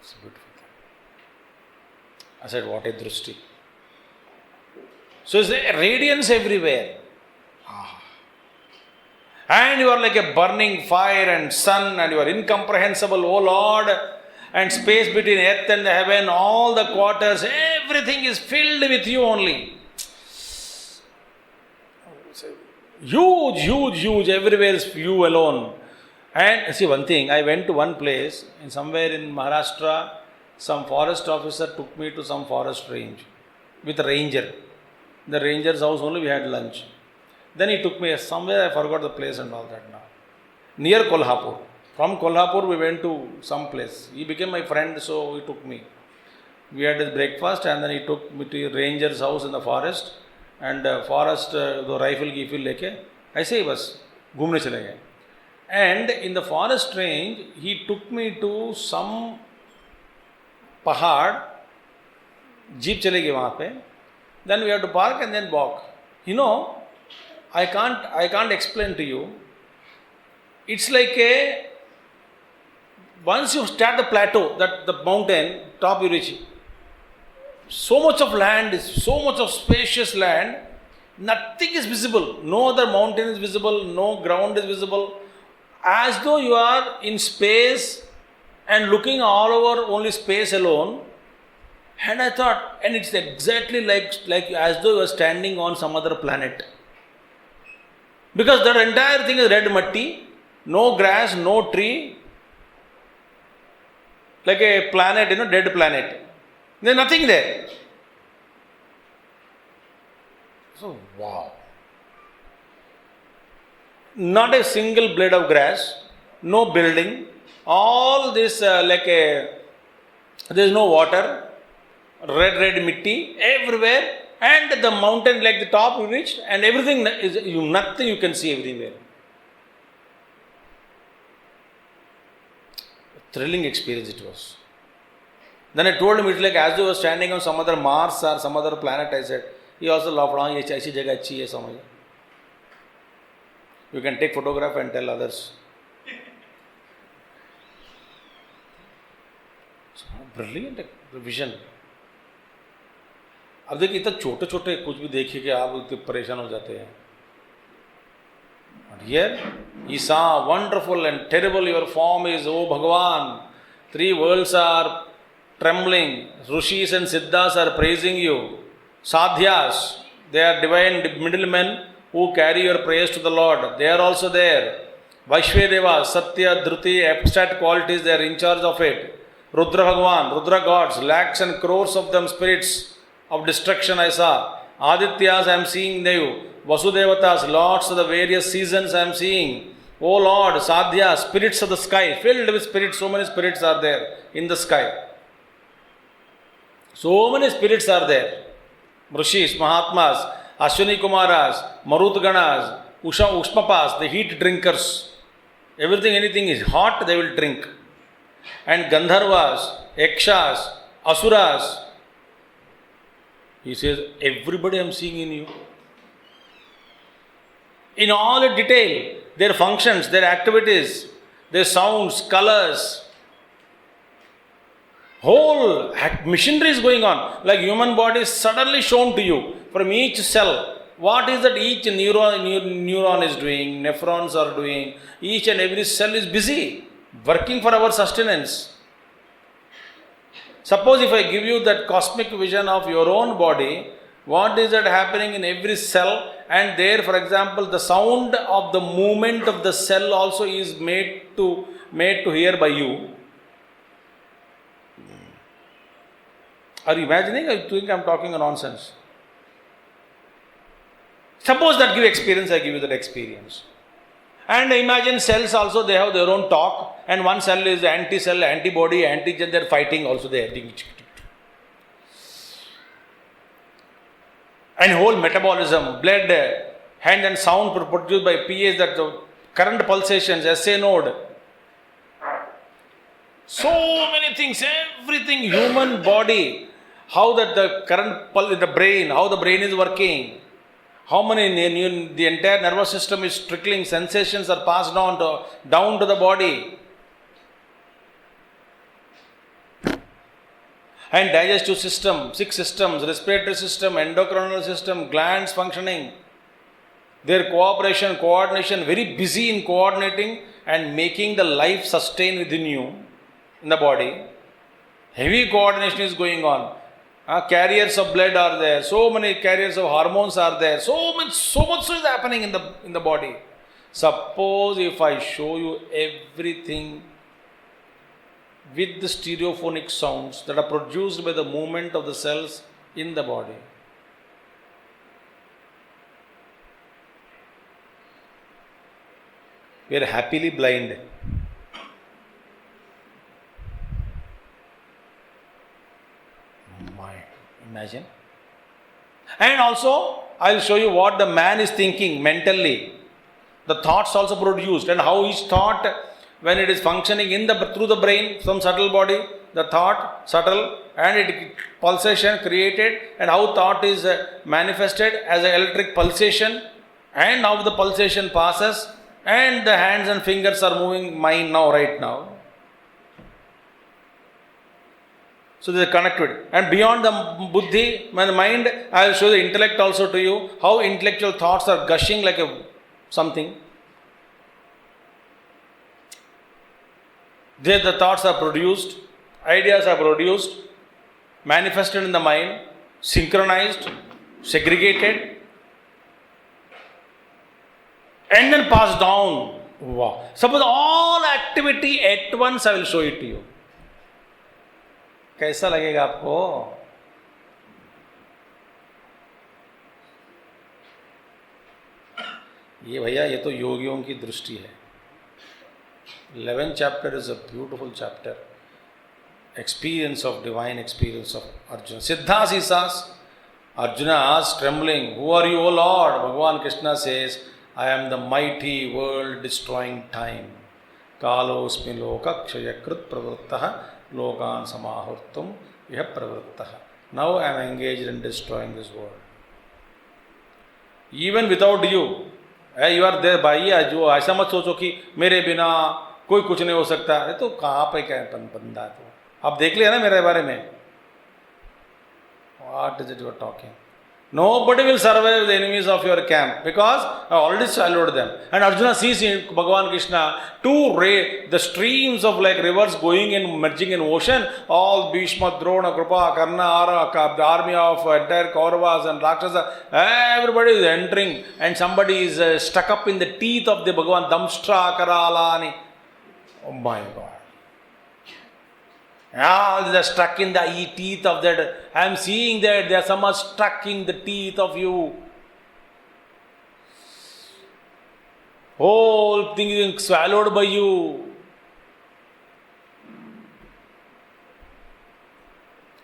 It's beautiful. I said, what a drushti. So it's a radiance everywhere. And you are like a burning fire and sun, and you are incomprehensible, O Lord. And space between earth and heaven, all the quarters, everything is filled with you only. Huge, huge, huge. Everywhere is you alone. And see one thing, I went to one place, somewhere in Maharashtra, some forest officer took me to some forest range with a ranger. The ranger's house only we had lunch. Then he took me somewhere, I forgot the place and all that now. Near Kolhapur. From Kolhapur we went to some place. He became my friend, so he took me. We had his breakfast and then he took me to a ranger's house in the forest. And forest, the rifle gifle leke, ऐसे ही बस घूमने चले गए. And in the forest range, he took me to some pahad, jeep चलेगी वहाँ पे. Then we have to park and then walk. You know, I can't explain to you. It's like once you start the plateau, that the mountain, top you reach, so much of land, so much of spacious land, nothing is visible. No other mountain is visible, no ground is visible. As though you are in space and looking all over only space alone. And I thought, and it's exactly like as though you are standing on some other planet. Because that entire thing is red matti, no grass, no tree, like a planet, dead planet. There's nothing there. So, wow. Not a single blade of grass, no building, all this there's no water, red mitti everywhere, and the mountain like the top you reached, and everything is nothing you can see everywhere. Thrilling experience it was. Then I told him it's like as though I was standing on some other Mars or some other planet. I said, he also laughed, ye aisi jagah achhi hai, samajh. You can take photograph and tell others. So brilliant vision. अब देखिए इतना छोटे छोटे कुछ भी देखिए कि आप इतने परेशान हो जाते हैं. But here he saw wonderful and terrible your form is, O Bhagavan. 3 worlds are trembling. Rishis and Siddhas are praising you. Sadhyas, they are divine middlemen who carry your praise to the Lord. They are also there. Vaishvedevas, Satya, Dhruti, abstract qualities, they are in charge of it. Rudra Bhagavan, Rudra gods, lakhs and crores of them spirits of destruction I saw. Adityas I am seeing you. Vasudevatas, lords of the various seasons I am seeing. O Lord, Sadhya, spirits of the sky, filled with spirits, so many spirits are there in the sky. So many spirits are there. Rishis, Mahatmas, Ashwini Kumaras, Marut Ganas, Ushmapas, the heat drinkers. Everything, anything is hot, they will drink. And Gandharvas, Yakshas, Asuras. He says, everybody I am seeing in you. In all detail, their functions, their activities, their sounds, colors. Whole machinery is going on. Like human body is suddenly shown to you from each cell. What is that each neuron is doing, nephrons are doing. Each and every cell is busy, working for our sustenance. Suppose if I give you that cosmic vision of your own body, what is that happening in every cell, and there, for example, the sound of the movement of the cell also is made to hear by you. Are you imagining? Or you think I am talking nonsense? Suppose that give experience, I give you that experience. And imagine cells also, they have their own talk, and one cell is anti-cell, antibody, antigen, they are fighting also there. And whole metabolism, blood, hand and sound produced by pH, that the current pulsations, SA node. So many things, everything, human body, how that the current in the brain, how the brain is working, How many the entire nervous system is trickling, sensations are passed down to the body. And digestive system, 6 systems, respiratory system, endocrinal system, glands functioning. Their cooperation, coordination, very busy in coordinating and making the life sustain within you, in the body. Heavy coordination is going on. Carriers of blood are there. So many carriers of hormones are there. So much is happening in the body. Suppose if I show you everything with the stereophonic sounds that are produced by the movement of the cells in the body. We are happily blind. Imagine. And also, I will show you what the man is thinking mentally. The thoughts also produced, and how each thought, when it is functioning through the brain, some subtle body, the thought subtle, and it pulsation created, and how thought is manifested as an electric pulsation, and how the pulsation passes, and the hands and fingers are moving mind now, right now. So they are connected. And beyond the buddhi, my mind, I will show the intellect also to you, how intellectual thoughts are gushing like something. There the thoughts are produced, ideas are produced, manifested in the mind, synchronized, segregated, and then passed down. Wow. Suppose all activity at once, I will show it to you. कैसा लगेगा आपको? ये भैया, ये तो योगियों की दृष्टि है. 11th chapter is a beautiful chapter. Experience of divine experience of Arjuna. Siddhas he says, Arjuna asked trembling, "Who are you, O Lord?" Bhagavan Krishna says, "I am the mighty world destroying time. Kalosmi lokakshayakrit pravruttah lokan samahurtum iha pravruttah." Now I am engaged in destroying this world. Even without you, you are there भाई. जो ऐसा मत सोचो कि मेरे बिना कोई कुछ नहीं हो सकता. अरे तो कहाँ पे क्या बंदा है? तो आप देख लिया ना मेरे बारे में. What is it you are talking? Nobody will survive the enemies of your camp, because I already swallowed them. And Arjuna sees in Bhagavan Krishna the streams of like rivers going and merging in ocean. All Bhishma, Drona, Krupa, Karna, the army of entire Kauravas and Rakshasa, everybody is entering, and somebody is stuck up in the teeth of the Bhagavan Damshtra Karalani. Oh my God. They are stuck in the teeth of that. I am seeing that they are so much stuck in the teeth of you. Whole thing is swallowed by you.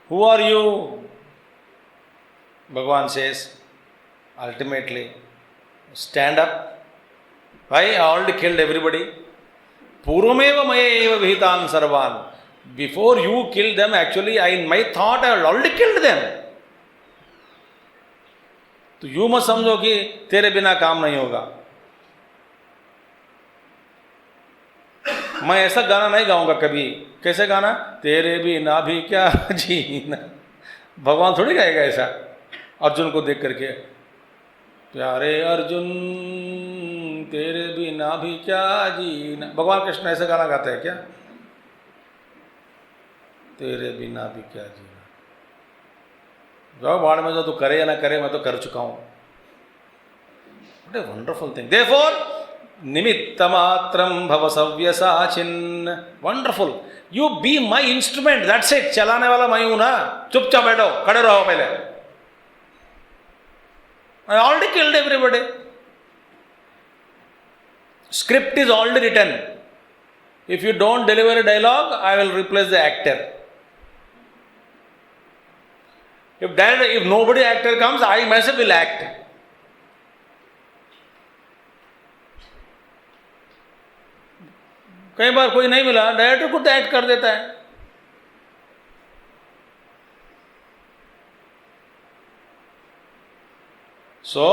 Who are you? Bhagavan says, ultimately, stand up. Why? I already killed everybody. Purvameva maya eva vihitan sarvan. Before you killed them, actually, in my thought, I had already killed them. तो you मत समझो कि तेरे बिना काम नहीं होगा. मैं ऐसा गाना नहीं गाऊंगा कभी. कैसे गाना? तेरे बिना भी क्या जीना. भगवान थोड़ी गाएगा ऐसा अर्जुन को देख करके. प्यारे अर्जुन तेरे बिना भी क्या जीना. भगवान कृष्ण ऐसा गाना गाते हैं क्या? तेरे बिना भी क्या जीना. जाओ बाढ़ में, जो तू करे या ना करे, मैं तो कर चुका हूं. What a wonderful thing. Therefore, nimitta matram bhava savyasachin. Wonderful. You be my instrument. That's it. चलाने वाला मैं हूं ना. चुपचाप बैठो, खड़े रहो पहले. I already killed everybody. Script is already written. If you don't deliver a dialogue, I will replace the actor. If nobody actor comes, I myself will act. कई बार कोई नहीं मिला, डायरेक्टर खुद एक्ट कर देता है. So,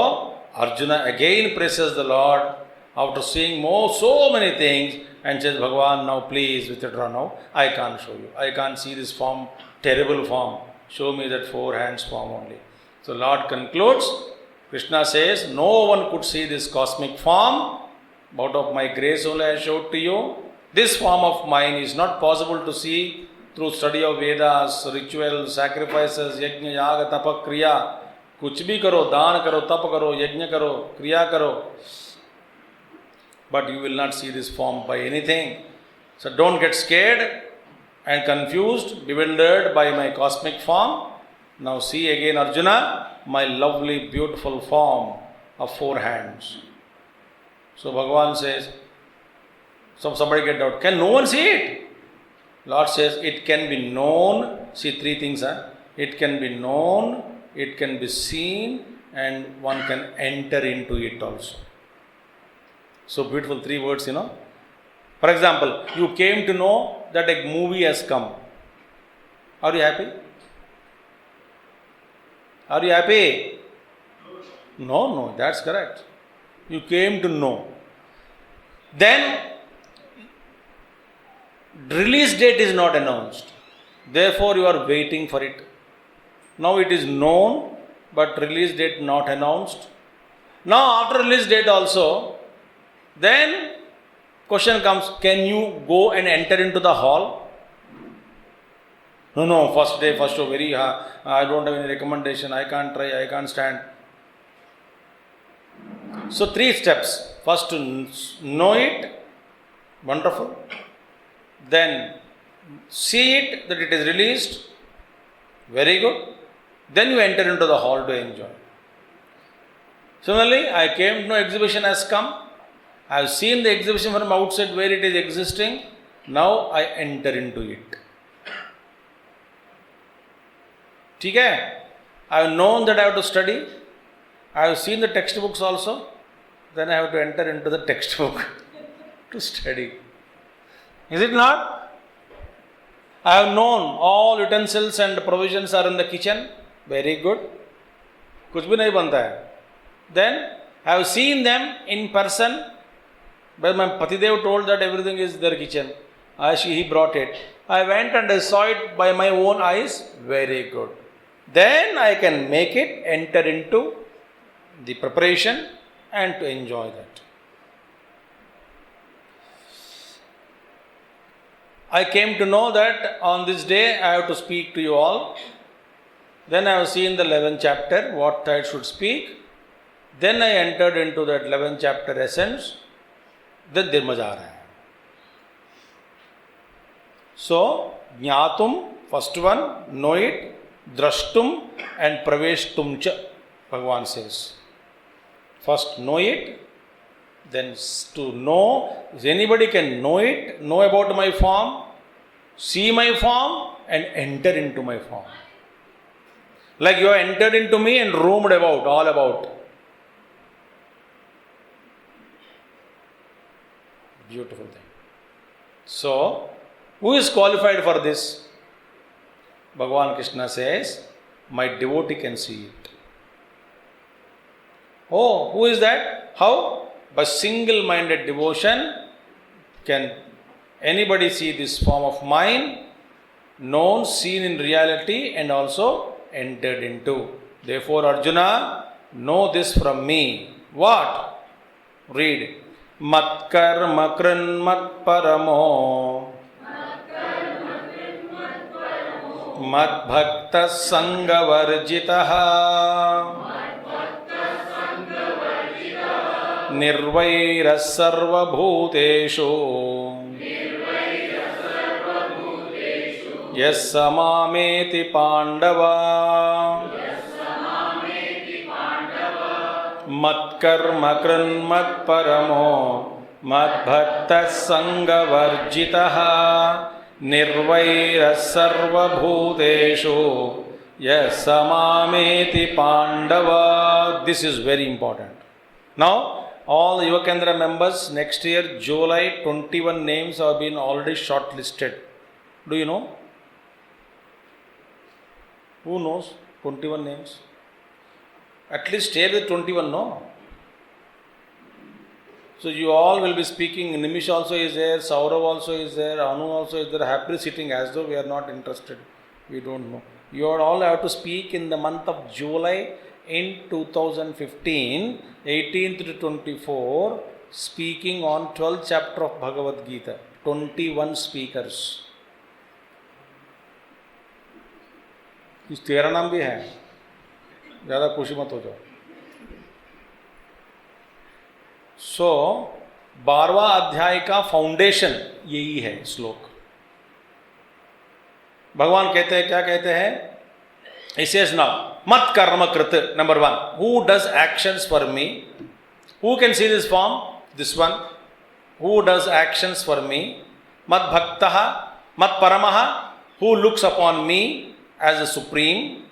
Arjuna again praises the Lord after seeing so many things and says, Bhagavan, now please withdraw now. I can't show you. I can't see this form, terrible form. Show me that 4 hands form only. So Lord concludes, Krishna says, no one could see this cosmic form. Out of my grace only I showed to you. This form of mine is not possible to see through study of Vedas, rituals, sacrifices, yajna, yaga, tapa, kriya. कुछ भी करो, दान करो, तप करो, यज्ञ करो, क्रिया करो, but you will not see this form by anything. So don't get scared and confused, bewildered by my cosmic form. Now see again, Arjuna, my lovely, beautiful form of 4 hands. So Bhagavan says, somebody get out, can no one see it? Lord says, it can be known. See 3 things. It can be known, it can be seen, and one can enter into it also. So beautiful 3 words, For example, you came to know that a movie has come. Are you happy? Are you happy? No, that's correct. You came to know. Then, release date is not announced. Therefore, you are waiting for it. Now it is known, but release date not announced. Now after release date also, then question comes, can you go and enter into the hall? No, first day, first show, very I don't have any recommendation, I can't try, I can't stand. So 3 steps. First to know it, wonderful. Then see it, that it is released, very good. Then you enter into the hall to enjoy. Similarly, I came to know exhibition has come. I have seen the exhibition from outside where it is existing. Now I enter into it. Okay? I have known that I have to study. I have seen the textbooks also. Then I have to enter into the textbook to study. Is it not? I have known all utensils and provisions are in the kitchen. Very good. कुछ भी नहीं बनता है. Then I have seen them in person. But my Patidev told that everything is their kitchen. He brought it. I went and I saw it by my own eyes. Very good. Then I can make it, enter into the preparation and to enjoy that. I came to know that on this day I have to speak to you all. Then I have seen the 11th chapter, what I should speak. Then I entered into that 11th chapter essence. Then there maza aa raha hai. So, jnatum, first one, know it, drashtum and praveshtum cha, Bhagavan says. First know it, then to know, anybody can know it, know about my form, see my form and enter into my form. Like you have entered into me and roamed about, all about. Beautiful thing. So, who is qualified for this? Bhagavan Krishna says, my devotee can see it. Oh, who is that? How? By single-minded devotion, can anybody see this form of mine, known, seen in reality and also entered into. Therefore, Arjuna, know this from me. What? Read. Mat karma krin mat paramo mat bhakta sanga varjitaha nirvaira sarva bhuteshu yes samameti pandava mat karma krin mat paramo mat bhakta sanga varjitaha nirvaira sarva bhuteshu yes samameti pandava. This is very important. Now, all the Yuvakendra members, next year, July, 21 names have been already shortlisted. Do you know? Who knows 21 names? At least stay with 21, no? So you all will be speaking. Nimish also is there, Saurav also is there, Anu also is there, happily sitting as though we are not interested. We don't know. You all have to speak in the month of July in 2015, 18th to 24, speaking on 12th chapter of Bhagavad Gita. 21 speakers. इस तेरा नाम भी है, ज़्यादा खुशी मत हो जाओ. सो 12वां अध्याय का फाउंडेशन यही है श्लोक. भगवान कहते हैं, क्या कहते हैं? He says now, mat karma krit, number 1. Who does actions for me? Who can see this form? This one. Who does actions for me? Mat bhaktaha, mat paramaha, who looks upon me as a supreme.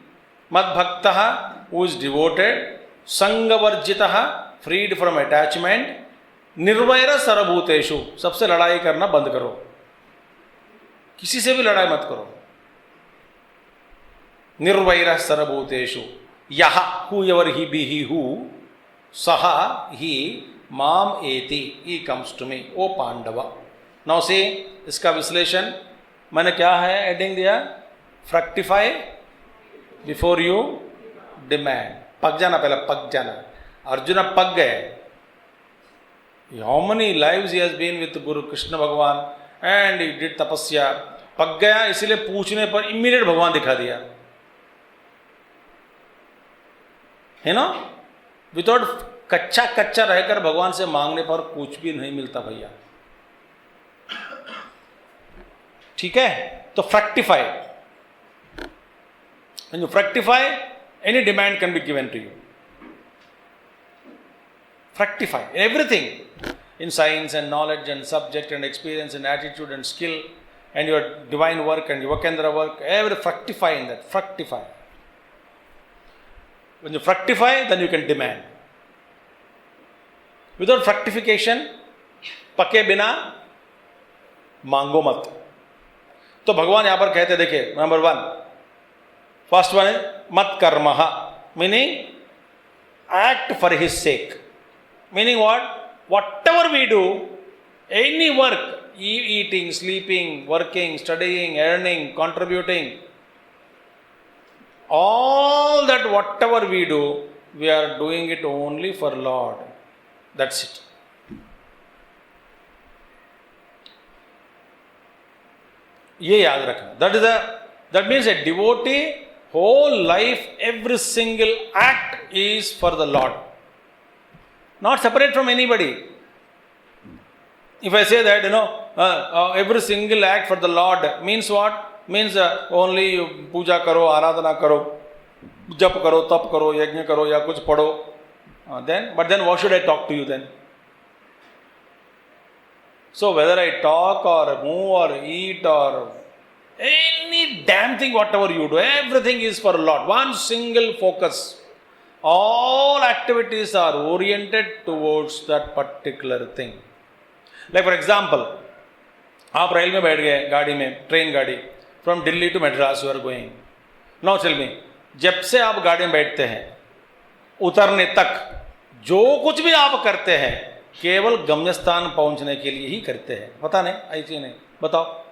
Mat bhaktaha, who is devoted. Sangavarjitaha, freed from attachment. निर्वैर सर्वभूतेषु, सबसे लड़ाई करना बंद करो, किसी से भी लड़ाई मत करो. निर्वैर सर्वभूतेषु, यह, whoever he be, he who, saha, he, माम एति, he comes to me, O Pandava. Now से इसका विश्लेषण मैंने क्या है एडिंग दिया? फ्रैक्टिफाई बिफोर यू डिमांड. पक जाना, पहले पक जाना. अर्जुन पक गए. How many lives he has been with Guru Krishna Bhagwan and he did tapasya. पक गया, इसलिए पूछने पर इमीडिएट भगवान दिखा दिया. है ना? विदाउट कच्चा कच्चा रहकर भगवान से मांगने पर कुछ भी नहीं मिलता भैया. ठीक है? तो फ्रैक्टिफाई. When you fructify, any demand can be given to you. Fructify everything in science and knowledge and subject and experience and attitude and skill and your divine work and your Vakendra work, every fructify in that. Fructify. When you fructify, then you can demand. Without fructification, पके बिना मांगो मत. तो भगवान यहां पर कहते, देखिए, नंबर 1, फर्स्ट वन है मत कर्मः, meaning act for his sake. Meaning what? Whatever we do, any work, eating, sleeping, working, studying, earning, contributing, all that whatever we do, we are doing it only for Lord. That's it. ये याद रखना. That means a devotee, whole life, every single act is for the Lord. Not separate from anybody. If I say that, every single act for the Lord means what? Means only puja karo, aradhana karo, jap karo, tap karo, yajna karo, ya kuch padho. But then what should I talk to you then? So whether I talk or move or eat or any damn thing, whatever you do, everything is for Lord. One single focus. All activities are oriented towards that particular thing. Like for example, आप rail में बैठ गए, गाड़ी में, train गाड़ी, from Delhi to Madras you are going. Now tell me, जब से आप गाड़ी में बैठते हैं, उतरने तक जो कुछ भी आप करते हैं, केवल गम्यस्थान पहुंचने के लिए ही करते हैं. पता नहीं, ऐसी नहीं, बताओ.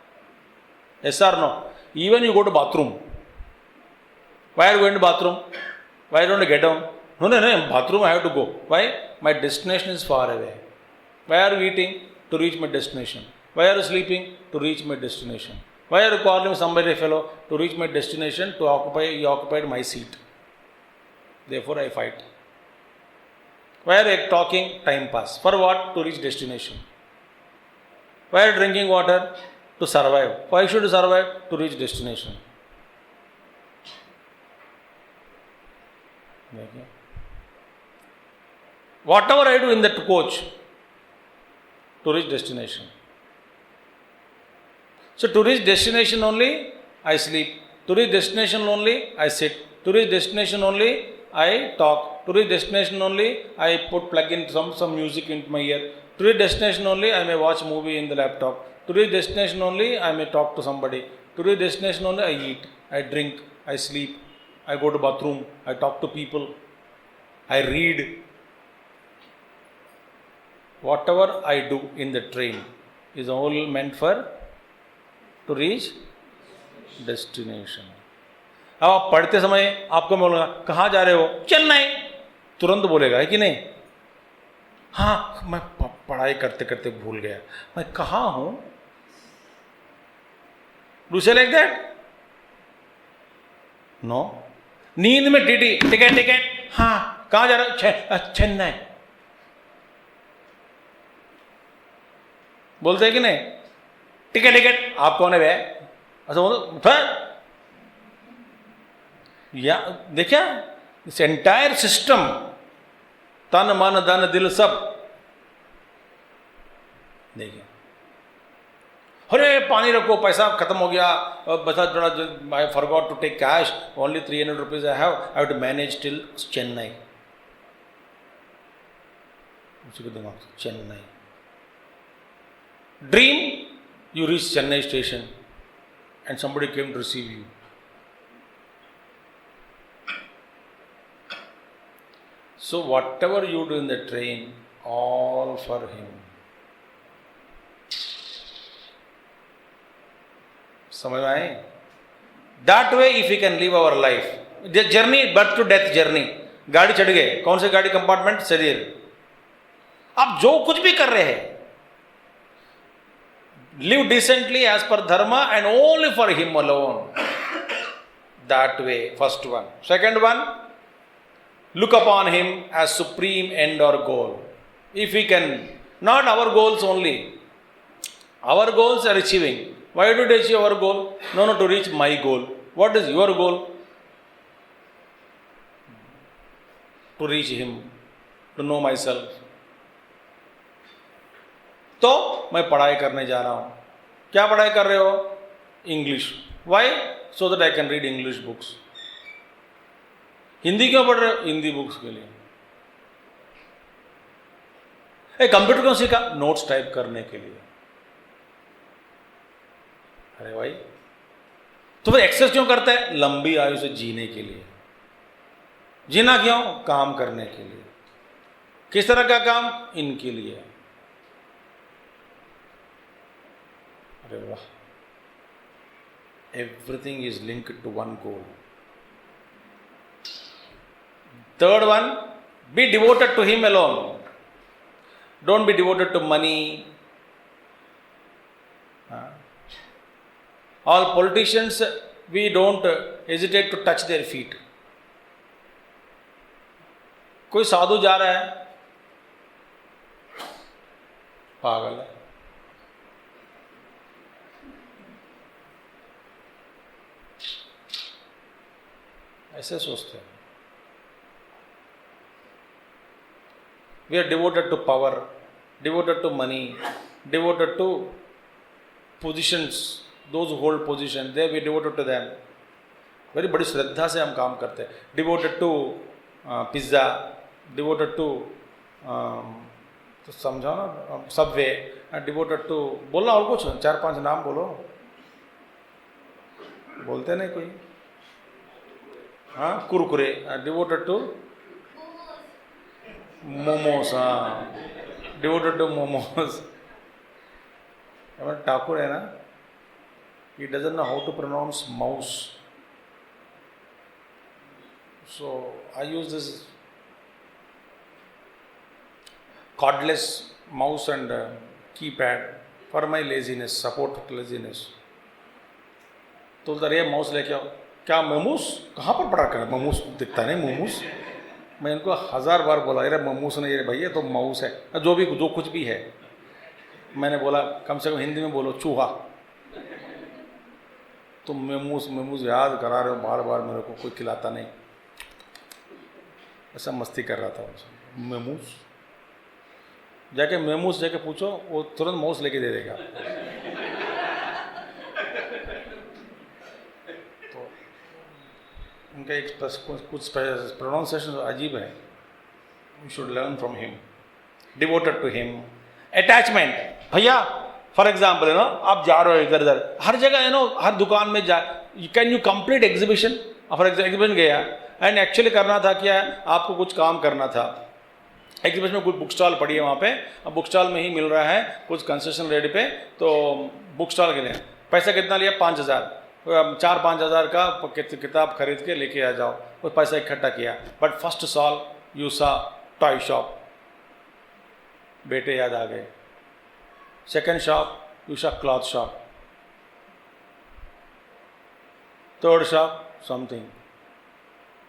Yes or no? Even you go to bathroom. Why are you going to bathroom? Why don't you get down? No, bathroom I have to go. Why? My destination is far away. Why are you eating? To reach my destination. Why are you sleeping? To reach my destination. Why are you calling somebody a fellow? To reach my destination, he occupied my seat. Therefore I fight. Why are you talking? Time pass. For what? To reach destination. Why are you drinking water? To survive. Why should you survive? To reach destination. Whatever I do in that coach, to reach destination. So to reach destination only, I sleep. To reach destination only, I sit. To reach destination only, I talk. To reach destination only, I plug in some music into my ear. To reach destination only, I may watch movie in the laptop. To reach destination only, I may talk to somebody. To reach destination only, I eat, I drink, I sleep, I go to bathroom, I talk to people, I read. whatever I do in the train is all meant for to reach destination. अब आप पढ़ते समय आपको मैं बोलूँगा कहाँ जा रहे हो, चेन्नई, तुरंत बोलेगा है कि नहीं? हाँ मैं पढ़ाई करते करते भूल गया मैं कहाँ हूँ. डू से लाइक दैट? नो. नींद में टीटी टिकट टिकट, हाँ कहाँ जा रहे हो, चेन्नई. बोलते हैं कि नहीं? टिकट टिकट, आप कौन है वे? अच्छा बोलो फिर या देखिए इस एंटायर सिस्टम, तन मन धन दिल सब देखिए. अरे पानी रखो, पैसा खत्म हो गया, बता थोड़ा, I forgot to take cash, only 300 rupees I have to manage till Chennai. उसी को दिमाग से Chennai. Dream you reach Chennai station and somebody came to receive you. So whatever you do in the train, all for him. समझ में आए? That way if we can live our life, the journey, birth to death journey, गाड़ी चढ़ गए, कौन सी गाड़ी? Compartment शरीर. आप जो कुछ भी कर रहे हैं, live decently as per dharma and only for him alone. That way, first one. Second one, look upon him as supreme end or goal. If we can, not our goals only, our goals are achieving. Why do you achieve our goal? No, to reach my goal. What is your goal? To reach him, to know myself. तो मैं पढ़ाई करने जा रहा हूँ. क्या पढ़ाई कर रहे हो? English. Why? So that I can read English books. Hindi क्यों पढ़ रहे हो? हिंदी बुक्स के लिए. कंप्यूटर क्यों सीखा? नोट्स टाइप करने के लिए. अरे भाई, तो फिर एक्सरसाइज क्यों करता है? लंबी आयु से जीने के लिए. जीना क्यों? काम करने के लिए. किस तरह का काम? इनके लिए. अरे वाह, everything is linked to one goal. Third one, be devoted to him alone. Don't be devoted to money. All politicians, we don't hesitate to touch their feet. कोई साधु जा रहा है, पागल है. ऐसे सोचते हैं. We are devoted to power, devoted to money, devoted to positions. Those who hold position, they we devoted to them. very बड़ी श्रद्धा से हम काम करते हैं. Devoted to pizza, devoted to तो समझो ना, सबवे, devoted to, बोलना और कुछ 4-5 नाम बोलो. बोलते नहीं कोई. हाँ, कुरकुरे, डिवोटेड टू मोमोस. हाँ, डिवोटेड टू मोमोस. ठाकुर है ना, he doesn't know how to pronounce mouse, so I use this cordless mouse and keypad for my laziness, support laziness. तो अरे माउस लेके आओ. क्या मोमोस? कहाँ पर पढ़ा कर? मोमोस दिखता नहीं मोमोस. मैं इनको 1000 बार बोला, अरे मोमोस नहीं, भैया तो माउस है. जो भी, जो कुछ भी है. मैंने बोला कम से कम हिंदी में बोलो चूहा. तो मोमोस मोमोस याद करा रहे हो बार बार, मेरे को कोई खिलाता नहीं. ऐसा मस्ती कर रहा था उनसे. मोमोस जाके मोमोस जाके पूछो, वो तुरंत माउस लेके दे देगा. उनका एक कुछ प्रोनाउंसिएशन अजीब है. We should learn from him. Devoted to him. Attachment. भैया फॉर एग्जाम्पल ना, आप जा रहे हो इधर उधर, हर जगह है ना, हर दुकान में जा. Can you complete exhibition? For exhibition गया एंड एक्चुअली करना था क्या, आपको कुछ काम करना था, एग्जीबिशन में कुछ बुक स्टॉल पड़ी है वहाँ पे, अब बुक स्टॉल में ही मिल रहा है कुछ कंसेशन रेट पे, तो बुक स्टॉल के लिए पैसा कितना लिया, 5,000, 4-5 हज़ार का किताब खरीद के लेके आ जाओ, वो पैसा इकट्ठा किया। But first stall you saw toy shop, बेटे याद आ गए। Second shop you saw cloth shop, third shop something,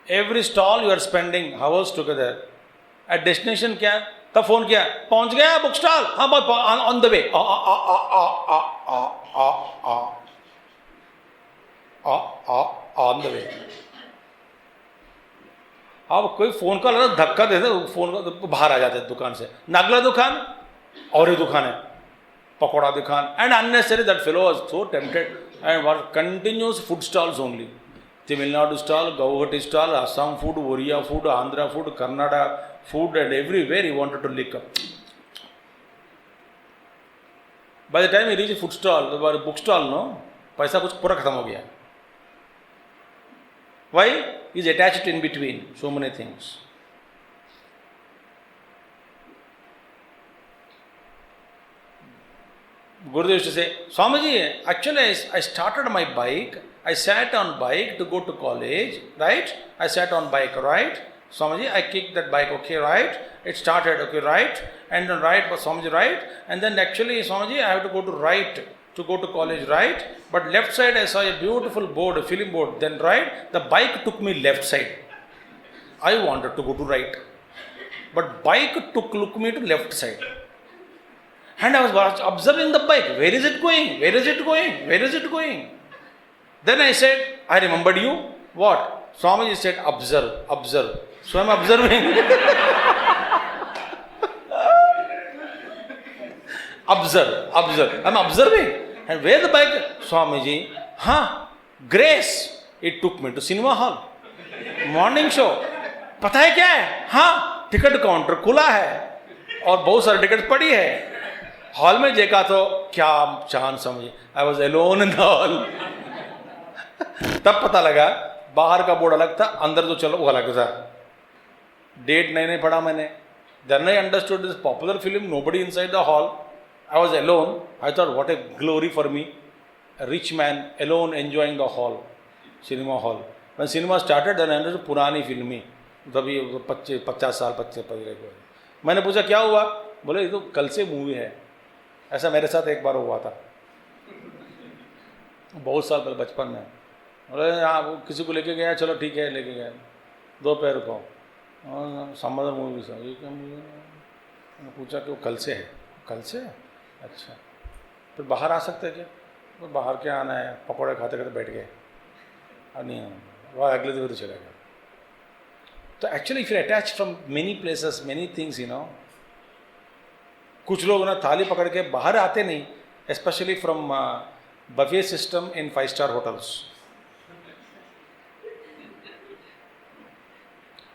every stall you are spending hours together. At destination क्या, तब फोन किया, पहुंच गया बुक स्टॉल, हाँ बहुत on the way, on the way. अब कोई फोन कॉल आता धक्का देते, फोन का बाहर आ जाते दुकान से, नगला दुकान और ही दुकान है, पकौड़ा दुकान, and unnecessary that fellow was so tempted and was continuous food stalls only, Tamil Nadu stall, Guwahati stall, Assam food, Oriya food, Andhra food, Karnataka food, and everywhere he wanted to lick up. By the time he reached food stall, the book stall, no, पैसा कुछ पूरा खत्म हो गया. Why? He is attached in between so many things. Gurudev used to say, Swamiji, actually I started my bike, I sat on bike to go to college, right? I sat on bike, right? Swamiji, I kicked that bike, okay, right? It started, okay, right? And then right, but Swamiji, right? And then actually, Swamiji, I have to go to right to go to college, right? But left side I saw a beautiful board, a film board, then right, the bike took me left side. I wanted to go to right. But bike took me to left side. And I was observing the bike. Where is it going? Where is it going? Where is it going? Then I said, I remembered you. What? Swamiji said, observe, observe. So I'm observing. Observe, observe. I'm observing. And where the bike? Swamiji, grace. It took me to cinema hall. Morning show. पता है क्या है? हाँ, ticket counter खुला है और बहुत सारे टिकट पड़ी है. हॉल में देखा तो क्या चांद समझे. आई was alone in the hall. तब पता लगा बाहर का बोर्ड अलग था, अंदर तो चलो वो अलग था. डेट नहीं पढ़ा मैंने. Then I understood this popular film, nobody inside the hall. I was alone. I thought what a glory for me, rich man alone enjoying the hall, cinema hall. When cinema started then I understood पुरानी फिल्मी, तभी 50 साल 55. मैंने पूछा क्या हुआ, बोले ये तो कल से मूवी है. ऐसा मेरे साथ एक बार हुआ था बहुत साल पहले बचपन में. बोले हाँ किसी को लेके गया, चलो ठीक है लेके गया दोपहर को, समर मूवी से. ये क्या मूवी है? मैंने पूछा कि वो कल से है. कल से? अच्छा, फिर बाहर आ सकते क्या? तो बाहर क्या आना है, पकौड़े खाते खाते बैठ गए. नहीं, वह अगले दिन तो चला गया. तो actually if you attach from many places many things, you know. कुछ लोग ना थाली पकड़ के बाहर आते नहीं, specially from buffet system in 5-star hotels.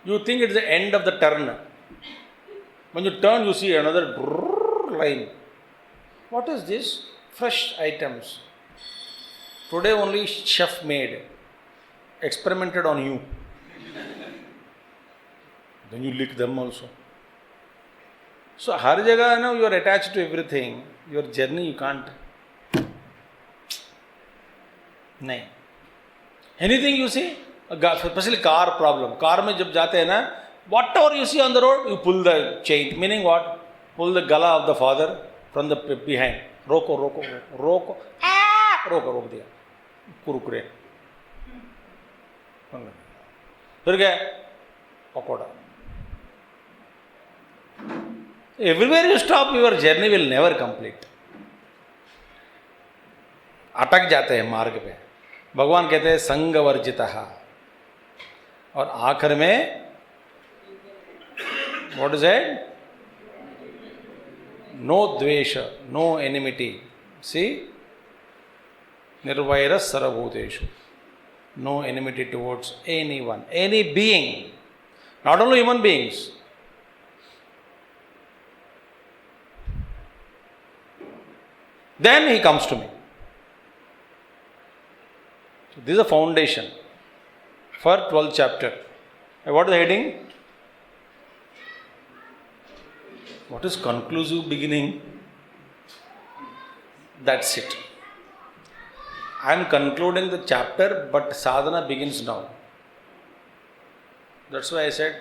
You think it's the end of the turn. When you turn, you see another line. What is this? Fresh items. Today only chef made, experimented on you. Then you lick them also. So हर जगह ना you are attached to everything. Your journey you can't. नहीं. Anything you see, especially car problem. Car में जब जाते हैं ना, whatever you see on the road, you pull the chain. Meaning what? Pull the gala of the father from the behind. रोको रोको रोको, रोको रोक दिया. कुरकुरे. फिर क्या? Pakora. Everywhere you stop, your journey will never complete. अटक जाते हैं मार्ग पे. भगवान कहते हैं संग वर्जितः. और आखिर में what is it? No dvesha, no enmity. See, nirvaira sarvabhuteshu. No enmity towards anyone, any being, not only human beings. Then he comes to me. So this is a foundation for 12th chapter. What is the heading? What is conclusive beginning? That's it. I am concluding the chapter, but sadhana begins now. That's why I said,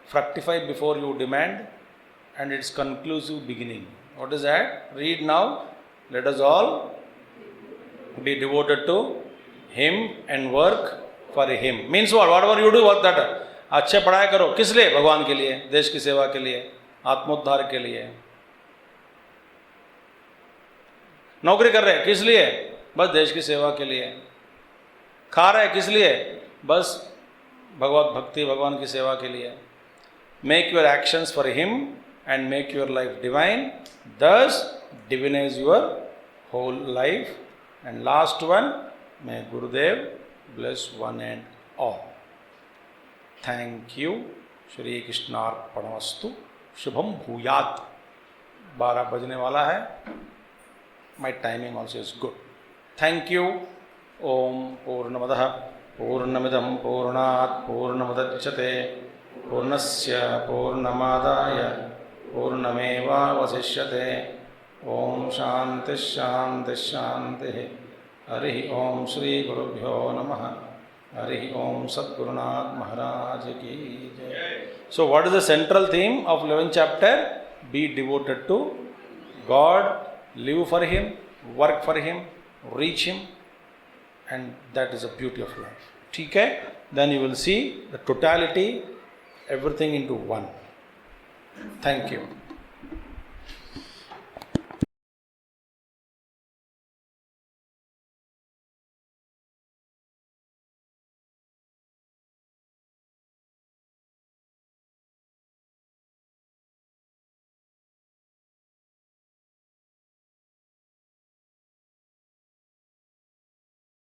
fructify before you demand, and its conclusive beginning. What is that? Read now. Let us all be devoted to Him and work for Him. Means what? Whatever you do, work that. अच्छे पढ़ाई करो. किस लिए? भगवान के लिए, देश की सेवा के लिए, आत्मोद्धार के लिए. नौकरी कर रहे किस लिए? बस देश की सेवा के लिए. खा रहे किस लिए? बस भगवत भक्ति, भगवान की सेवा के लिए. Make your actions for Him and make your life divine. Thus, divinize your whole life. And last one, may Gurudev bless one and all. Thank you. Shri Krishnarpanamastu. Shubham Bhuyat. 12 बजने वाला है. My timing also is good. Thank you. Om Purnamadah Purnamidam Purnat Purnamudachyate Purnasya Purnamadaya Purnameva Vasishyate. Om Shanti Shanti Shanti. Harihi Om Shri Gurubhyo Namaha. Harihi Om Sadgurunath Maharaj Ki Jai. So what is the central theme of 11th chapter? Be devoted to God, live for Him, work for Him, reach Him, and that is the beauty of life. ठीक है? Then you will see the totality, everything into one. Thank you.